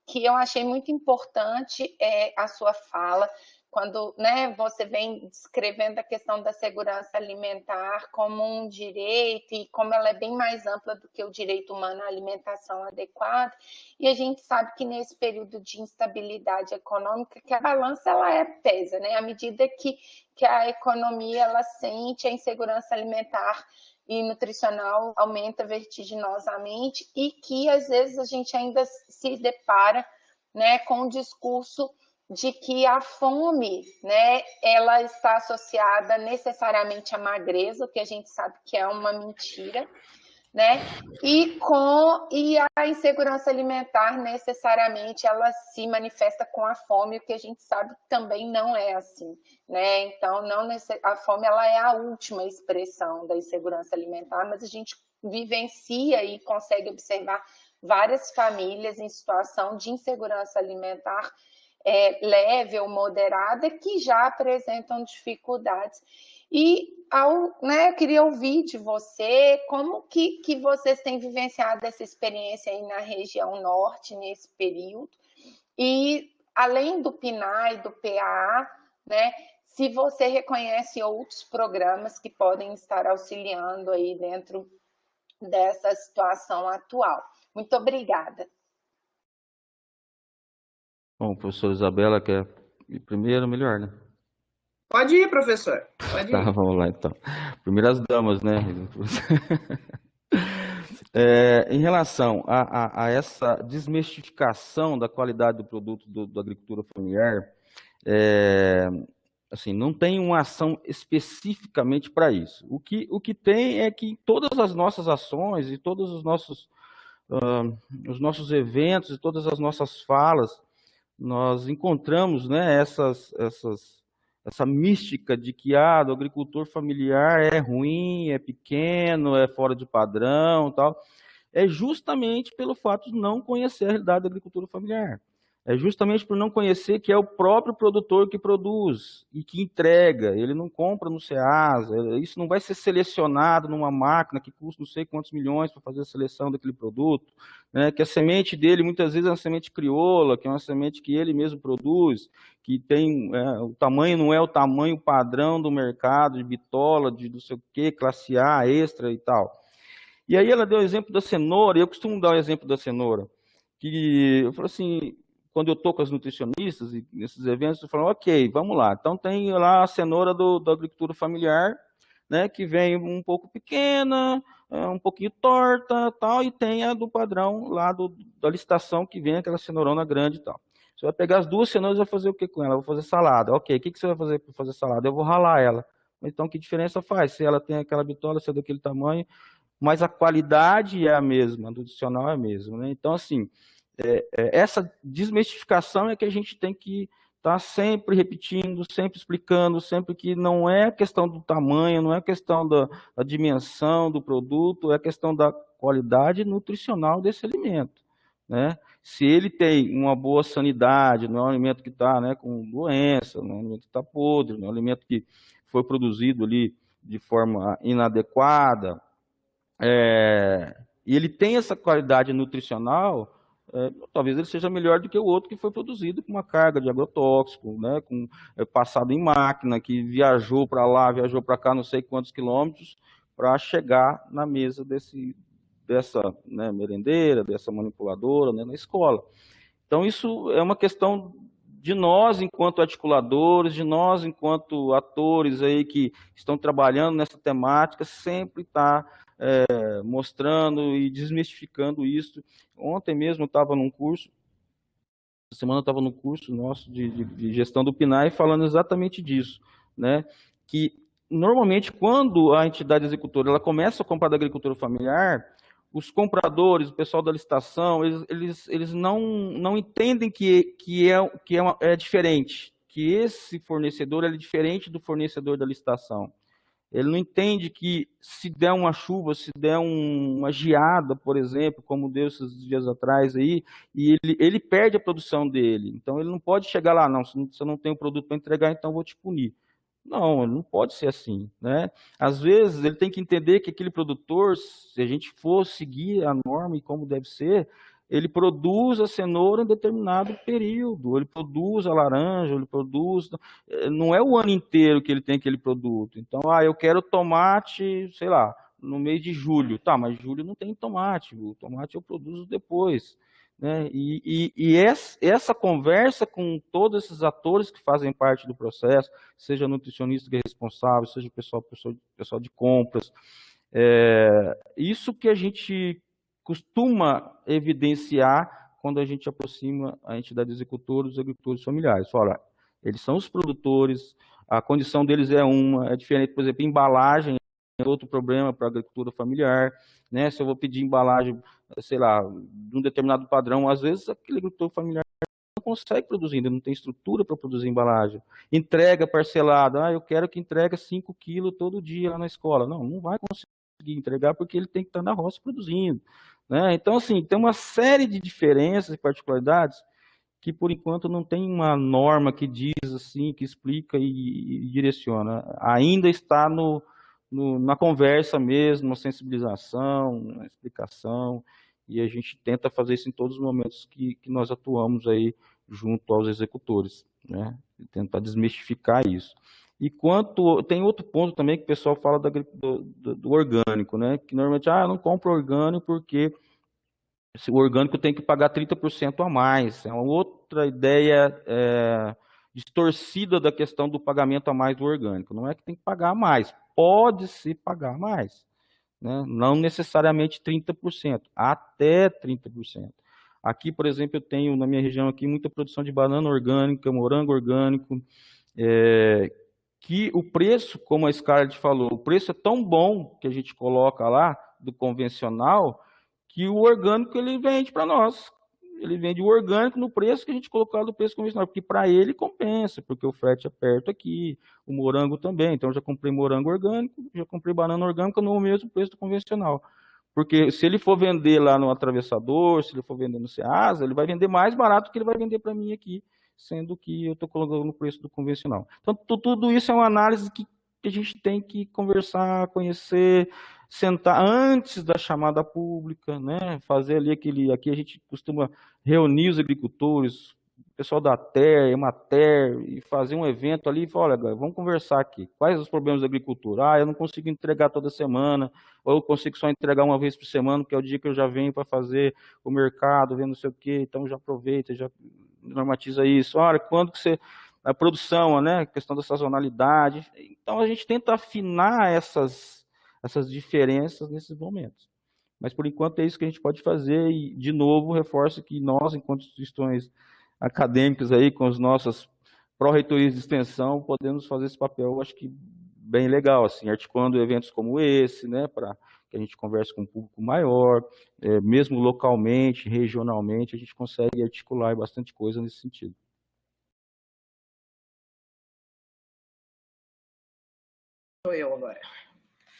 que eu achei muito importante a sua fala, quando, né, você vem descrevendo a questão da segurança alimentar como um direito e como ela é bem mais ampla do que o direito humano à alimentação adequada, e a gente sabe que nesse período de instabilidade econômica, que a balança ela pesa, né, à medida que a economia ela sente, a insegurança alimentar e nutricional aumenta vertiginosamente, e que às vezes a gente ainda se depara, né, com o discurso de que a fome, né, ela está associada necessariamente à magreza, o que a gente sabe que é uma mentira, né? E a insegurança alimentar necessariamente ela se manifesta com a fome, o que a gente sabe que também não é assim, né? Então, a fome ela é a última expressão da insegurança alimentar, mas a gente vivencia e consegue observar várias famílias em situação de insegurança alimentar leve ou moderada que já apresentam dificuldades. E eu queria ouvir de você como que vocês têm vivenciado essa experiência aí na região norte nesse período. E além do PNAE e do PAA, né, se você reconhece outros programas que podem estar auxiliando aí dentro dessa situação atual. Muito obrigada. Bom, professora Isabela, quer ir primeiro, melhor, né? Pode ir, professor. Pode Tá, ir. vamos lá então. Primeiras damas, né? Em relação a essa desmistificação da qualidade do produto da agricultura familiar, assim, não tem uma ação especificamente para isso. O que tem é que todas as nossas ações e todos os nossos eventos e todas as nossas falas, nós encontramos, né, essa mística de que o agricultor familiar é ruim, é pequeno, é fora de padrão, tal. É justamente pelo fato de não conhecer a realidade da agricultura familiar. É justamente por não conhecer que é o próprio produtor que produz e que entrega. Ele não compra no Ceasa, isso não vai ser selecionado numa máquina que custa não sei quantos milhões para fazer a seleção daquele produto, né? Que a semente dele muitas vezes é uma semente crioula, que é uma semente que ele mesmo produz, que tem o tamanho não é o tamanho padrão do mercado, de bitola, de não sei o quê, classe A, extra e tal. E aí ela deu o exemplo da cenoura, e eu costumo dar o exemplo da cenoura, que eu falo assim, quando eu estou com as nutricionistas e nesses eventos, eu falo, ok, vamos lá, então tem lá a cenoura da agricultura familiar, né, que vem um pouco pequena, um pouquinho torta, tal, e tem a do padrão lá da licitação, que vem aquela cenourona grande e tal. Você vai pegar as duas cenouras e vai fazer o que com ela? Eu vou fazer salada. Ok, o que você vai fazer para fazer salada? Eu vou ralar ela. Então, que diferença faz? Se ela tem aquela bitola, se é daquele tamanho, mas a qualidade é a mesma, a nutricional é a mesma, né? Então, assim, essa desmistificação é que a gente tem que estar sempre repetindo, sempre explicando, sempre que não é questão do tamanho, não é questão da dimensão do produto, é questão da qualidade nutricional desse alimento, né? Se ele tem uma boa sanidade, não é um alimento que está, né, com doença, não é um alimento que está podre, não é um alimento que foi produzido ali de forma inadequada, e ele tem essa qualidade nutricional, talvez ele seja melhor do que o outro que foi produzido com uma carga de agrotóxico, né, passado em máquina, que viajou para lá, viajou para cá, não sei quantos quilômetros, para chegar na mesa dessa, né, merendeira, dessa manipuladora, né, na escola. Então, isso é uma questão de nós, enquanto articuladores, de nós, enquanto atores aí que estão trabalhando nessa temática, sempre estar mostrando e desmistificando isso. Ontem mesmo eu estava num curso, essa semana eu estava no curso nosso de gestão do PNAE falando exatamente disso, né? Que normalmente quando a entidade executora ela começa a comprar da agricultura familiar, os compradores, o pessoal da licitação, eles não entendem que é diferente, que esse fornecedor é diferente do fornecedor da licitação. Ele não entende que se der uma chuva, se der uma geada, por exemplo, como deu esses dias atrás aí, e ele perde a produção dele. Então ele não pode chegar lá, não, se eu não tenho produto para entregar, então eu vou te punir. Não, não pode ser assim, né? Às vezes ele tem que entender que aquele produtor, se a gente for seguir a norma e como deve ser, ele produz a cenoura em determinado período, ele produz a laranja, ele produz... Não é o ano inteiro que ele tem aquele produto. Então, eu quero tomate, sei lá, no mês de julho. Tá, mas julho não tem tomate, o tomate eu produzo depois. Né? E essa conversa com todos esses atores que fazem parte do processo, seja nutricionista que é responsável, seja pessoal de compras, isso que a gente costuma evidenciar quando a gente aproxima a entidade executora dos agricultores familiares. Fala, eles são os produtores, a condição deles é diferente, por exemplo, embalagem outro problema para a agricultura familiar, né? Se eu vou pedir embalagem, sei lá, de um determinado padrão, às vezes aquele agricultor familiar não consegue produzir, ainda não tem estrutura para produzir embalagem. Entrega parcelada, eu quero que entregue 5 quilos todo dia lá na escola. Não, não vai conseguir entregar porque ele tem que estar na roça produzindo, né? Então, assim, tem uma série de diferenças e particularidades que, por enquanto, não tem uma norma que diz assim, que explica e direciona. Ainda está na conversa mesmo, na sensibilização, na explicação, e a gente tenta fazer isso em todos os momentos que nós atuamos aí junto aos executores, né? E tentar desmistificar isso. E tem outro ponto também que o pessoal fala do orgânico, né? Que normalmente, eu não compro orgânico porque o orgânico tem que pagar 30% a mais. É uma outra ideia distorcida da questão do pagamento a mais do orgânico. Não é que tem que pagar mais, pode-se pagar mais, né? Não necessariamente 30%, até 30%. Aqui, por exemplo, eu tenho na minha região aqui muita produção de banana orgânica, morango orgânico, que o preço, como a Scarlett falou, o preço é tão bom que a gente coloca lá, do convencional, que o orgânico ele vende para nós. Ele vende o orgânico no preço que a gente colocou do preço convencional, porque para ele compensa, porque o frete é perto aqui, o morango também. Então, eu já comprei morango orgânico, já comprei banana orgânica no mesmo preço do convencional. Porque se ele for vender lá no atravessador, se ele for vender no Ceasa, ele vai vender mais barato que ele vai vender para mim aqui, sendo que eu estou colocando no preço do convencional. Então, tudo isso é uma análise que a gente tem que conversar, conhecer, sentar antes da chamada pública, né? Fazer ali aqui a gente costuma reunir os agricultores, o pessoal da TER, Emater, e fazer um evento ali e falar, olha, vamos conversar aqui. Quais os problemas da agricultura? Eu não consigo entregar toda semana, ou eu consigo só entregar uma vez por semana, que é o dia que eu já venho para fazer o mercado, ver não sei o quê, então já aproveita, já normatiza isso. Olha, quando que você... A produção, né? A questão da sazonalidade. Então, a gente tenta afinar essas diferenças nesses momentos. Mas, por enquanto, é isso que a gente pode fazer. E, de novo, reforço que nós, enquanto instituições acadêmicas, aí, com as nossas pró-reitorias de extensão, podemos fazer esse papel, acho que bem legal, assim, articulando eventos como esse, né, para que a gente converse com um público maior, mesmo localmente, regionalmente, a gente consegue articular bastante coisa nesse sentido. Sou eu agora.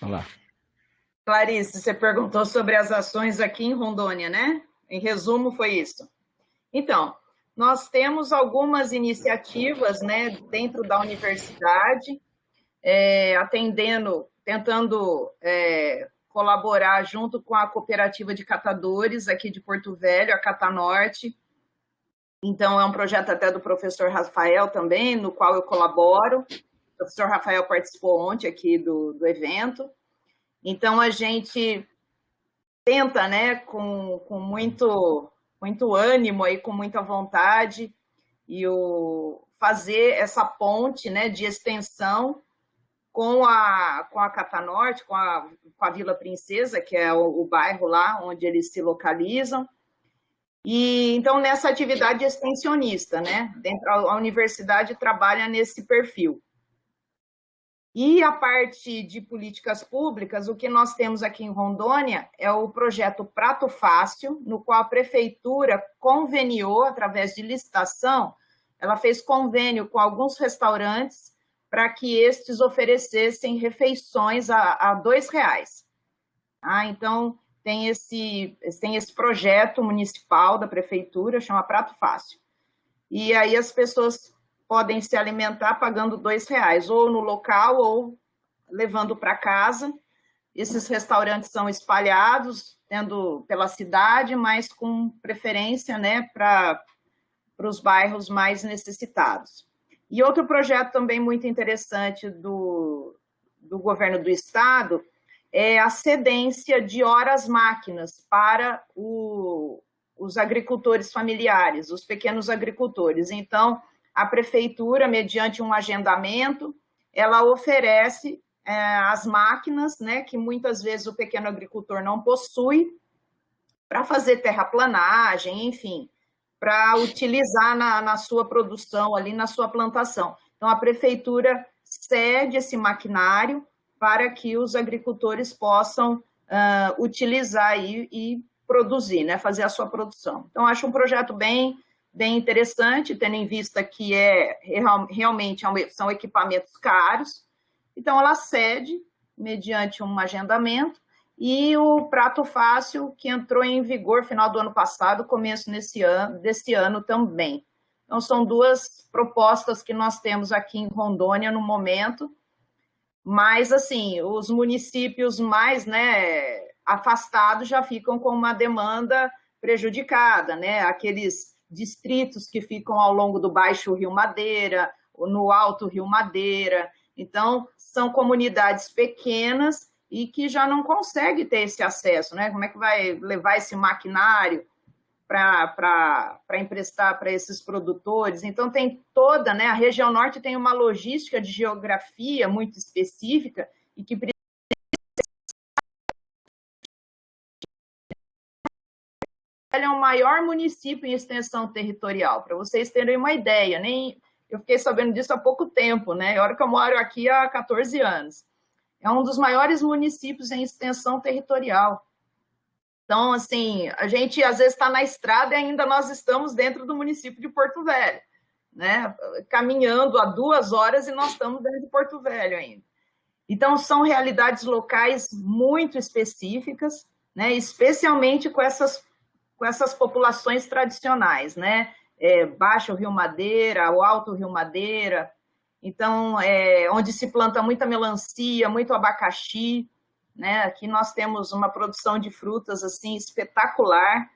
Vamos lá. Clarice, você perguntou sobre as ações aqui em Rondônia, né? Em resumo, foi isso. Então, nós temos algumas iniciativas, né, dentro da universidade, tentando colaborar junto com a cooperativa de catadores aqui de Porto Velho, a Catanorte. Então, é um projeto até do professor Rafael também, no qual eu colaboro. O professor Rafael participou ontem aqui do evento. Então, a gente tenta, né, com muito ânimo, aí, com muita vontade, fazer essa ponte, né, de extensão com a Catanorte, com a Vila Princesa, que é o bairro lá onde eles se localizam. E, então, nessa atividade extensionista, né, a universidade trabalha nesse perfil. E a parte de políticas públicas, o que nós temos aqui em Rondônia é o projeto Prato Fácil, no qual a prefeitura conveniou, através de licitação, ela fez convênio com alguns restaurantes para que estes oferecessem refeições a R$2. Então, tem esse projeto municipal da prefeitura, chama Prato Fácil. E aí as pessoas podem se alimentar pagando R$2, ou no local, ou levando para casa. Esses restaurantes são espalhados, pela cidade, mas com preferência, né, para os bairros mais necessitados. E outro projeto também muito interessante do governo do estado é a cedência de horas-máquinas para os agricultores familiares, os pequenos agricultores. Então, a prefeitura, mediante um agendamento, ela oferece as máquinas, né, que muitas vezes o pequeno agricultor não possui, para fazer terraplanagem, enfim, para utilizar na sua produção, ali na sua plantação. Então, a prefeitura cede esse maquinário para que os agricultores possam utilizar e produzir, né, fazer a sua produção. Então, acho um projeto bem interessante, tendo em vista que realmente são equipamentos caros. Então, ela cede mediante um agendamento, e o Prato Fácil, que entrou em vigor final do ano passado, começo desse ano também. Então, são duas propostas que nós temos aqui em Rondônia no momento, mas, assim, os municípios mais, né, afastados já ficam com uma demanda prejudicada, né? Aqueles distritos que ficam ao longo do Baixo Rio Madeira, no Alto Rio Madeira. Então, são comunidades pequenas e que já não conseguem ter esse acesso, né? Como é que vai levar esse maquinário para emprestar para esses produtores? Então, tem toda, né? A região norte tem uma logística de geografia muito específica e que ele é o maior município em extensão territorial, para vocês terem uma ideia. Eu fiquei sabendo disso há pouco tempo, né? A hora que eu moro aqui há 14 anos. É um dos maiores municípios em extensão territorial. Então, assim, a gente às vezes está na estrada e ainda nós estamos dentro do município de Porto Velho, né? Caminhando há 2 horas e nós estamos dentro de Porto Velho ainda. Então, são realidades locais muito específicas, né? Especialmente com essas populações tradicionais, né? Baixo Rio Madeira, o Alto Rio Madeira, então, onde se planta muita melancia, muito abacaxi, né? Aqui nós temos uma produção de frutas assim espetacular,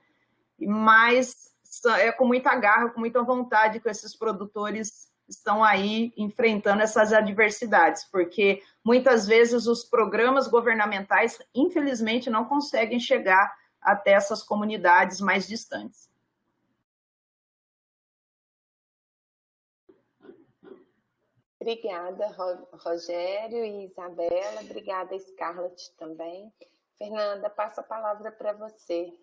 mas com muita garra, com muita vontade que esses produtores estão aí enfrentando essas adversidades, porque muitas vezes os programas governamentais, infelizmente, não conseguem chegar até essas comunidades mais distantes. Obrigada, Rogério e Isabela. Obrigada, Scarlett, também. Fernanda, passo a palavra para você.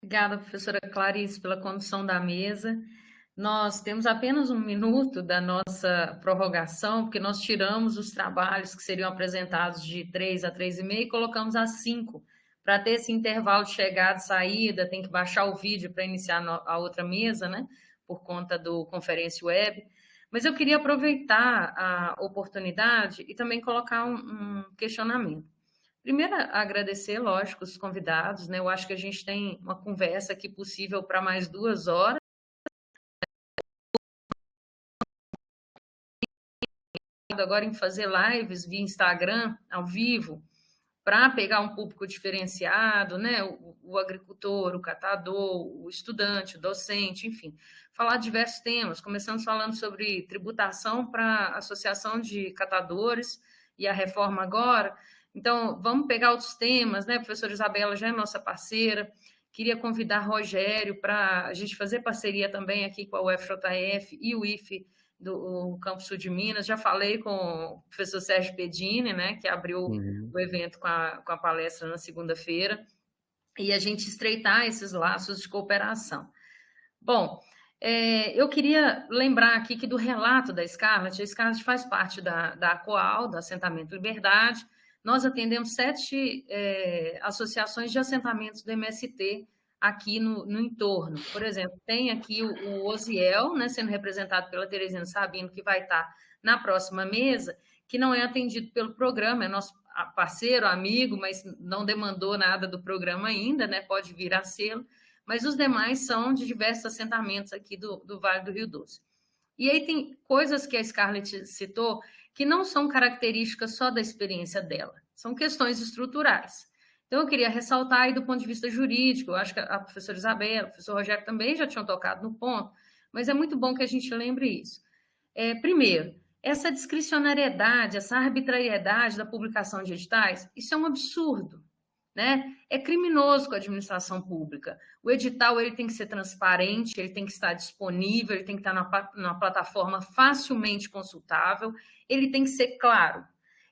Obrigada, professora Clarice, pela condução da mesa. Nós temos apenas 1 minuto da nossa prorrogação, porque nós tiramos os trabalhos que seriam apresentados de 3 a 3h30 e colocamos às 5, para ter esse intervalo de chegada e saída, tem que baixar o vídeo para iniciar a outra mesa, né? Por conta do conferência web. Mas eu queria aproveitar a oportunidade e também colocar um questionamento. Primeiro, agradecer, lógico, os convidados, né? Eu acho que a gente tem uma conversa aqui possível para mais 2 horas. Agora em fazer lives via Instagram, ao vivo, para pegar um público diferenciado, né? O agricultor, o catador, o estudante, o docente, enfim, falar de diversos temas. Começamos falando sobre tributação para a Associação de Catadores e a reforma agora. Então, vamos pegar outros temas, né? A professora Isabela já é nossa parceira. Queria convidar Rogério para a gente fazer parceria também aqui com a UFJF e o IFE do Campo Sul de Minas. Já falei com o professor Sérgio Pedini, né, que abriu o evento com a palestra na segunda-feira, e a gente estreitar esses laços de cooperação. Bom, eu queria lembrar aqui que do relato da Scarlett, a Scarlett faz parte da ACOAL, do Assentamento Liberdade. Nós atendemos 7 associações de assentamentos do MST aqui no entorno. Por exemplo, tem aqui o Osiel, né, sendo representado pela Teresina Sabino, que vai estar na próxima mesa, que não é atendido pelo programa, é nosso parceiro, amigo, mas não demandou nada do programa ainda, né, pode vir a ser, mas os demais são de diversos assentamentos aqui do Vale do Rio Doce. E aí tem coisas que a Scarlett citou que não são características só da experiência dela, são questões estruturais. Então, eu queria ressaltar aí do ponto de vista jurídico, eu acho que a professora Isabela, o professor Rogério também já tinham tocado no ponto, mas é muito bom que a gente lembre isso. Primeiro, essa discricionariedade, essa arbitrariedade da publicação de editais, isso é um absurdo, né? É criminoso com a administração pública. O edital ele tem que ser transparente, ele tem que estar disponível, ele tem que estar numa plataforma facilmente consultável, ele tem que ser claro.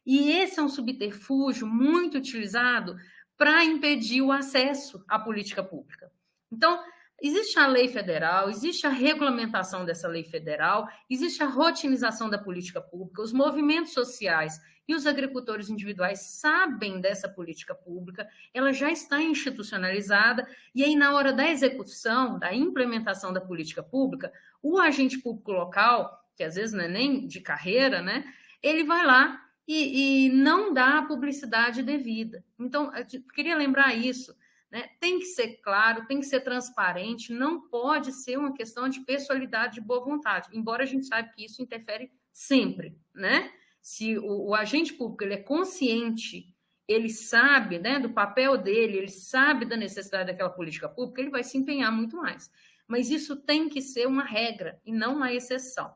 E esse é um subterfúgio muito utilizado para impedir o acesso à política pública. Então, Existe a lei federal, existe a regulamentação dessa lei federal, existe a rotinização da política pública, os movimentos sociais e os agricultores individuais sabem dessa política pública, ela já está institucionalizada, e aí, na hora da execução, da implementação da política pública, o agente público local, que às vezes não é nem de carreira, né, ele vai lá e não dá a publicidade devida. Então, eu queria lembrar isso. Né? Tem que ser claro, tem que ser transparente, não pode ser uma questão de pessoalidade, de boa vontade, embora a gente saiba que isso interfere sempre, né? Se o agente público ele é consciente, ele sabe, né, do papel dele, ele sabe da necessidade daquela política pública, ele vai se empenhar muito mais. Mas isso tem que ser uma regra e não uma exceção.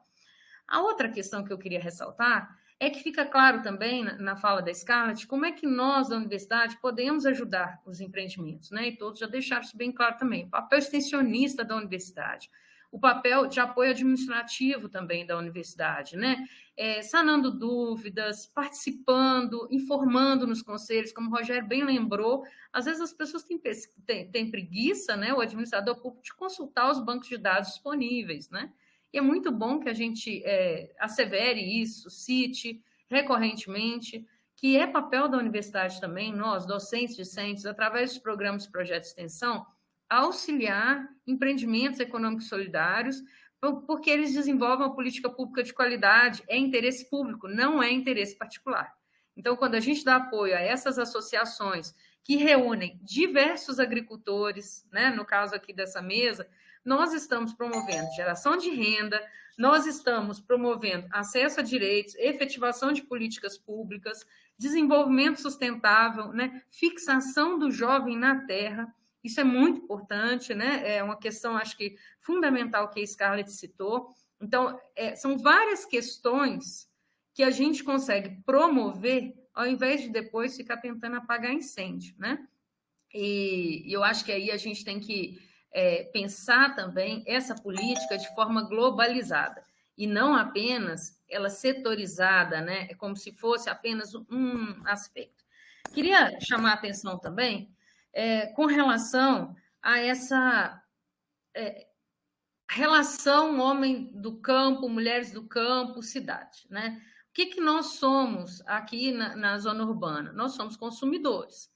A outra questão que eu queria ressaltar é que fica claro também na fala da Scarlett como é que nós, da universidade, podemos ajudar os empreendimentos, né? E todos já deixaram isso bem claro também. O papel extensionista da universidade, o papel de apoio administrativo também da universidade, né? Sanando dúvidas, participando, informando nos conselhos, como o Rogério bem lembrou, às vezes as pessoas têm preguiça, né? O administrador público de consultar os bancos de dados disponíveis, né? E é muito bom que a gente assevere isso, cite recorrentemente, que é papel da universidade também, nós, docentes, discentes, através dos programas e projetos de extensão, auxiliar empreendimentos econômicos solidários, porque eles desenvolvem uma política pública de qualidade, é interesse público, não é interesse particular. Então, quando a gente dá apoio a essas associações que reúnem diversos agricultores, né, no caso aqui dessa mesa, nós estamos promovendo geração de renda, nós estamos promovendo acesso a direitos, efetivação de políticas públicas, desenvolvimento sustentável, né? Fixação do jovem na terra. Isso é muito importante, né? É uma questão, acho que, fundamental que a Scarlett citou. Então, são várias questões que a gente consegue promover ao invés de depois ficar tentando apagar incêndio, né? E eu acho que aí a gente tem que pensar também essa política de forma globalizada e não apenas ela setorizada, né? É como se fosse apenas um aspecto. Queria chamar a atenção também com relação a essa relação homem do campo, mulheres do campo, cidade, né? O que nós somos aqui na zona urbana? Nós somos consumidores.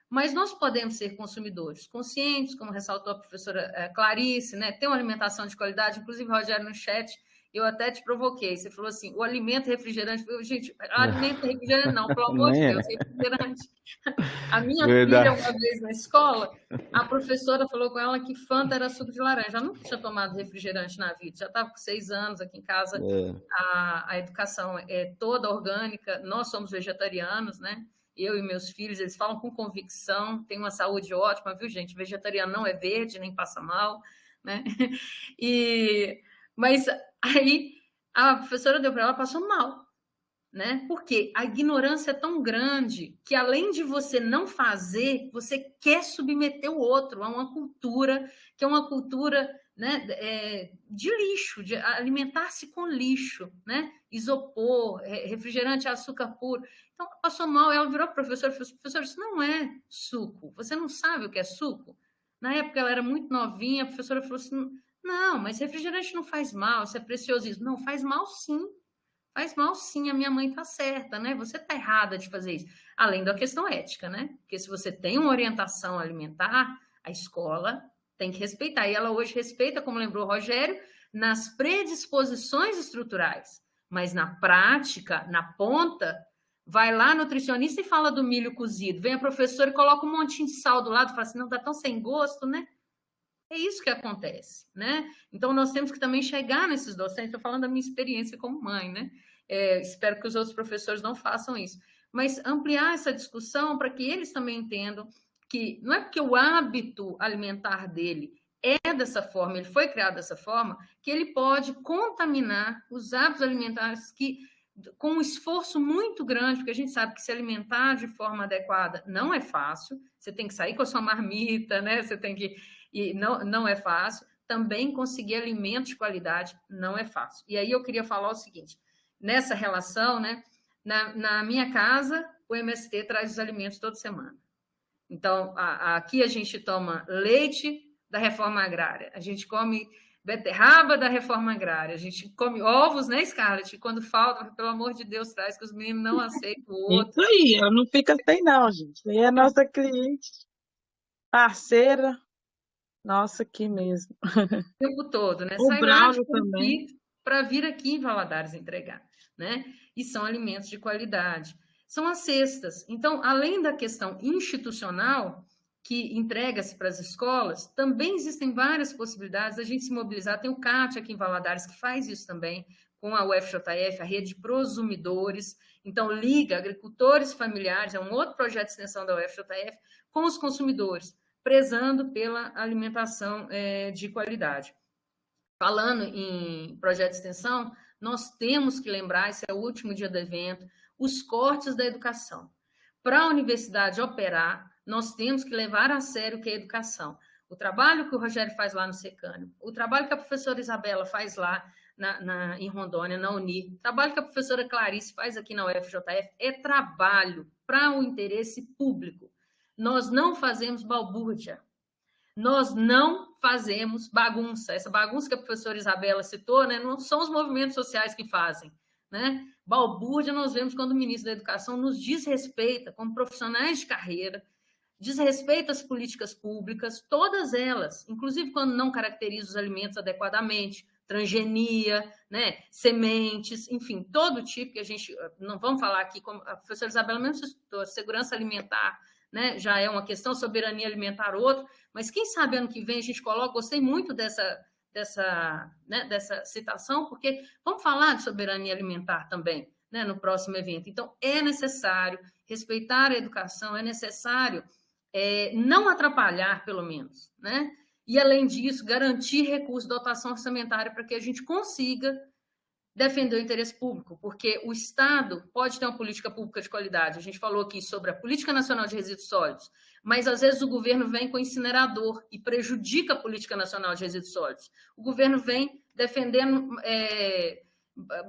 Mas nós podemos ser consumidores conscientes, como ressaltou a professora Clarice, né? Ter uma alimentação de qualidade. Inclusive, Rogério, no chat, eu até te provoquei. Você falou assim, o alimento refrigerante. Gente, alimento refrigerante não, pelo amor de Deus, refrigerante. A minha filha, uma vez na escola, a professora falou com ela que Fanta era suco de laranja. Ela nunca tinha tomado refrigerante na vida. Já estava com 6 anos aqui em casa. A educação é toda orgânica. Nós somos vegetarianos, né? Eu e meus filhos, eles falam com convicção, tem uma saúde ótima, viu, gente? Vegetariano não é verde, nem passa mal, né? Mas aí a professora deu para ela, passou mal, né? Porque a ignorância é tão grande que, além de você não fazer, você quer submeter o outro a uma cultura que é uma cultura, né, de lixo, de alimentar-se com lixo, né? Isopor, refrigerante, açúcar puro. Então, passou mal, ela virou professora e falou, professor, isso não é suco, você não sabe o que é suco? Na época ela era muito novinha, a professora falou assim, não, mas refrigerante não faz mal, isso é preciosismo. Não, faz mal sim, a minha mãe está certa, né? Você está errada de fazer isso. Além da questão ética, né? Porque se você tem uma orientação alimentar, a escola tem que respeitar. E ela hoje respeita, como lembrou o Rogério, nas predisposições estruturais. Mas na prática, na ponta, vai lá nutricionista e fala do milho cozido. Vem a professora e coloca um montinho de sal do lado e fala assim, não, tá tão sem gosto, né? É isso que acontece, né? Então, nós temos que também chegar nesses docentes, estou falando da minha experiência como mãe, né? Espero que os outros professores não façam isso. Mas ampliar essa discussão para que eles também entendam que não é porque o hábito alimentar dele é dessa forma, ele foi criado dessa forma, que ele pode contaminar os hábitos alimentares que, com um esforço muito grande, porque a gente sabe que se alimentar de forma adequada não é fácil, você tem que sair com a sua marmita, né? Você tem que... E não é fácil. Também conseguir alimentos de qualidade não é fácil. E aí eu queria falar o seguinte, nessa relação, né? Na minha casa, o MST traz os alimentos toda semana. Então, aqui a gente toma leite da reforma agrária, a gente come beterraba da reforma agrária, a gente come ovos, né, Scarlett? Quando falta, pelo amor de Deus, traz que os meninos não aceitam o outro. Isso aí, ela não fica sem não, gente. Aí é a nossa cliente, parceira, nossa, aqui mesmo. O tempo todo, né? O Sai lá de Braulio também. Campinas para vir aqui em Valadares entregar, né? E são alimentos de qualidade. São as cestas. Então, além da questão institucional, que entrega-se para as escolas, também existem várias possibilidades da gente se mobilizar. Tem o CAT aqui em Valadares, que faz isso também, com a UFJF, a rede de prosumidores. Então, liga agricultores familiares, é um outro projeto de extensão da UFJF, com os consumidores, prezando pela alimentação de qualidade. Falando em projeto de extensão, nós temos que lembrar, esse é o último dia do evento, os cortes da educação. Para a universidade operar, nós temos que levar a sério o que é educação. O trabalho que o Rogério faz lá no Secânio, o trabalho que a professora Isabela faz lá em Rondônia, na Uni, o trabalho que a professora Clarice faz aqui na UFJF é trabalho para o interesse público. Nós não fazemos balbúrdia. Nós não fazemos bagunça. Essa bagunça que a professora Isabela citou, né, não são os movimentos sociais que fazem. Né? Balbúrdia nós vemos quando o ministro da Educação nos desrespeita como profissionais de carreira, desrespeita as políticas públicas, todas elas, inclusive quando não caracteriza os alimentos adequadamente, transgenia, né, sementes, enfim, todo tipo que a gente, não vamos falar aqui, como a professora Isabela mesmo citou, segurança alimentar, né, já é uma questão, soberania alimentar outra, mas quem sabe ano que vem a gente coloca, gostei muito dessa citação, porque vamos falar de soberania alimentar também, né, no próximo evento. Então, é necessário respeitar a educação, é necessário não atrapalhar, pelo menos, né? E, além disso, garantir recursos, dotação orçamentária para que a gente consiga defender o interesse público, porque o Estado pode ter uma política pública de qualidade. A gente falou aqui sobre a Política Nacional de Resíduos Sólidos, mas às vezes o governo vem com incinerador e prejudica a Política Nacional de Resíduos Sólidos. O governo vem defendendo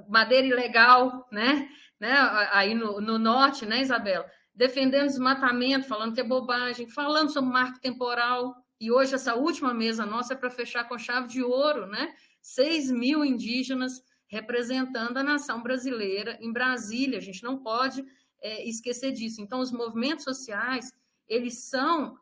madeira ilegal, né? Aí no norte, né, Isabela? Defendendo desmatamento, falando que é bobagem, falando sobre marco temporal. E hoje essa última mesa nossa é para fechar com chave de ouro, né? 6.000 indígenas representando a nação brasileira em Brasília. A gente não pode esquecer disso. Então, os movimentos sociais, eles são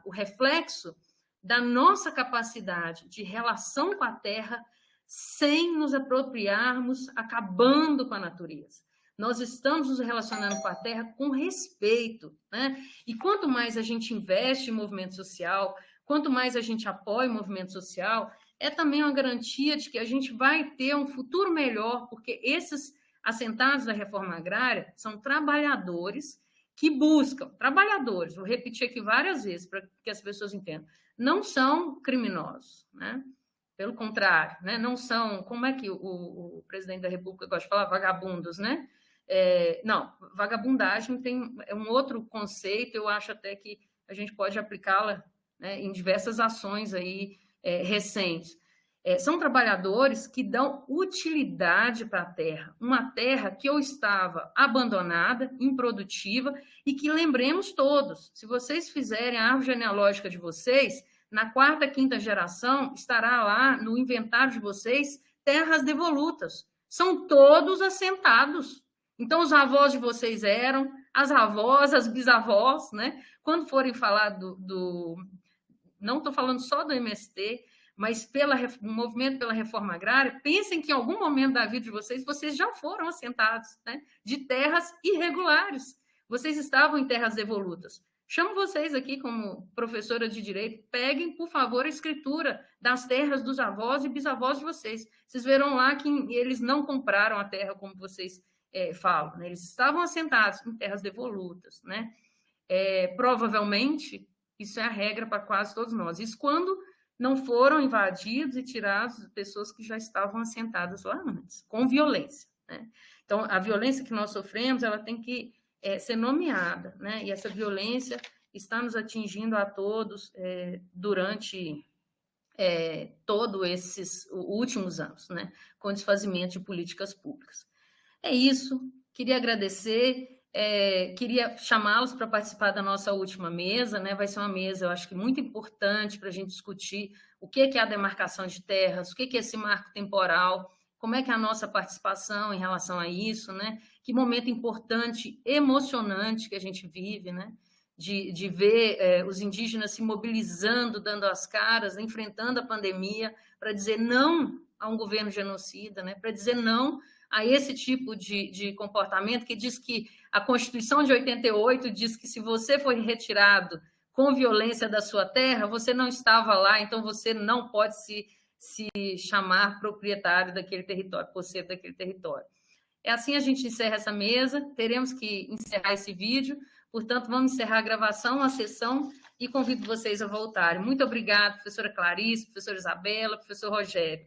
o reflexo da nossa capacidade de relação com a terra sem nos apropriarmos, acabando com a natureza. Nós estamos nos relacionando com a terra com respeito, né? E quanto mais a gente investe em movimento social, quanto mais a gente apoia o movimento social, é também uma garantia de que a gente vai ter um futuro melhor, porque esses assentados da reforma agrária são trabalhadores que buscam, trabalhadores, vou repetir aqui várias vezes para que as pessoas entendam, não são criminosos, né? Pelo contrário, né? Não são, como é que o presidente da República gosta de falar? Vagabundos, né? Não, vagabundagem é um outro conceito, eu acho até que a gente pode aplicá-la, né, em diversas ações aí recentes. São trabalhadores que dão utilidade para a terra, uma terra que ou estava abandonada, improdutiva, e que lembremos todos, se vocês fizerem a árvore genealógica de vocês, na quarta, quinta geração, estará lá no inventário de vocês terras devolutas. São todos assentados. Então, os avós de vocês eram, as avós, as bisavós, né? Quando forem falar não estou falando só do MST, mas o movimento pela reforma agrária, pensem que em algum momento da vida de vocês já foram assentados, né? De terras irregulares. Vocês estavam em terras devolutas. Chamo vocês aqui como professora de direito, peguem, por favor, a escritura das terras dos avós e bisavós de vocês. Vocês verão lá que eles não compraram a terra como vocês falam, né? Eles estavam assentados em terras devolutas, né? Provavelmente, isso é a regra para quase todos nós. Isso quando não foram invadidos e tirados pessoas que já estavam assentadas lá antes, com violência, né? Então, a violência que nós sofremos, ela tem que ser nomeada, né? E essa violência está nos atingindo a todos durante todos esses últimos anos, né? Com o desfazimento de políticas públicas. É isso, queria agradecer, Queria chamá-los para participar da nossa última mesa, né? Vai ser uma mesa, eu acho que muito importante para a gente discutir o que é a demarcação de terras, o que é esse marco temporal, como é que é a nossa participação em relação a isso, né? Que momento importante, emocionante que a gente vive, né? De ver os indígenas se mobilizando, dando as caras, enfrentando a pandemia, para dizer não a um governo genocida, né? Para dizer não a esse tipo de comportamento que diz que a Constituição de 88 diz que se você foi retirado com violência da sua terra, você não estava lá, então você não pode se chamar proprietário daquele território, posseiro daquele território. Assim a gente encerra essa mesa, teremos que encerrar esse vídeo, portanto, vamos encerrar a gravação, a sessão, e convido vocês a voltarem. Muito obrigada, professora Clarice, professora Isabela, professor Rogério.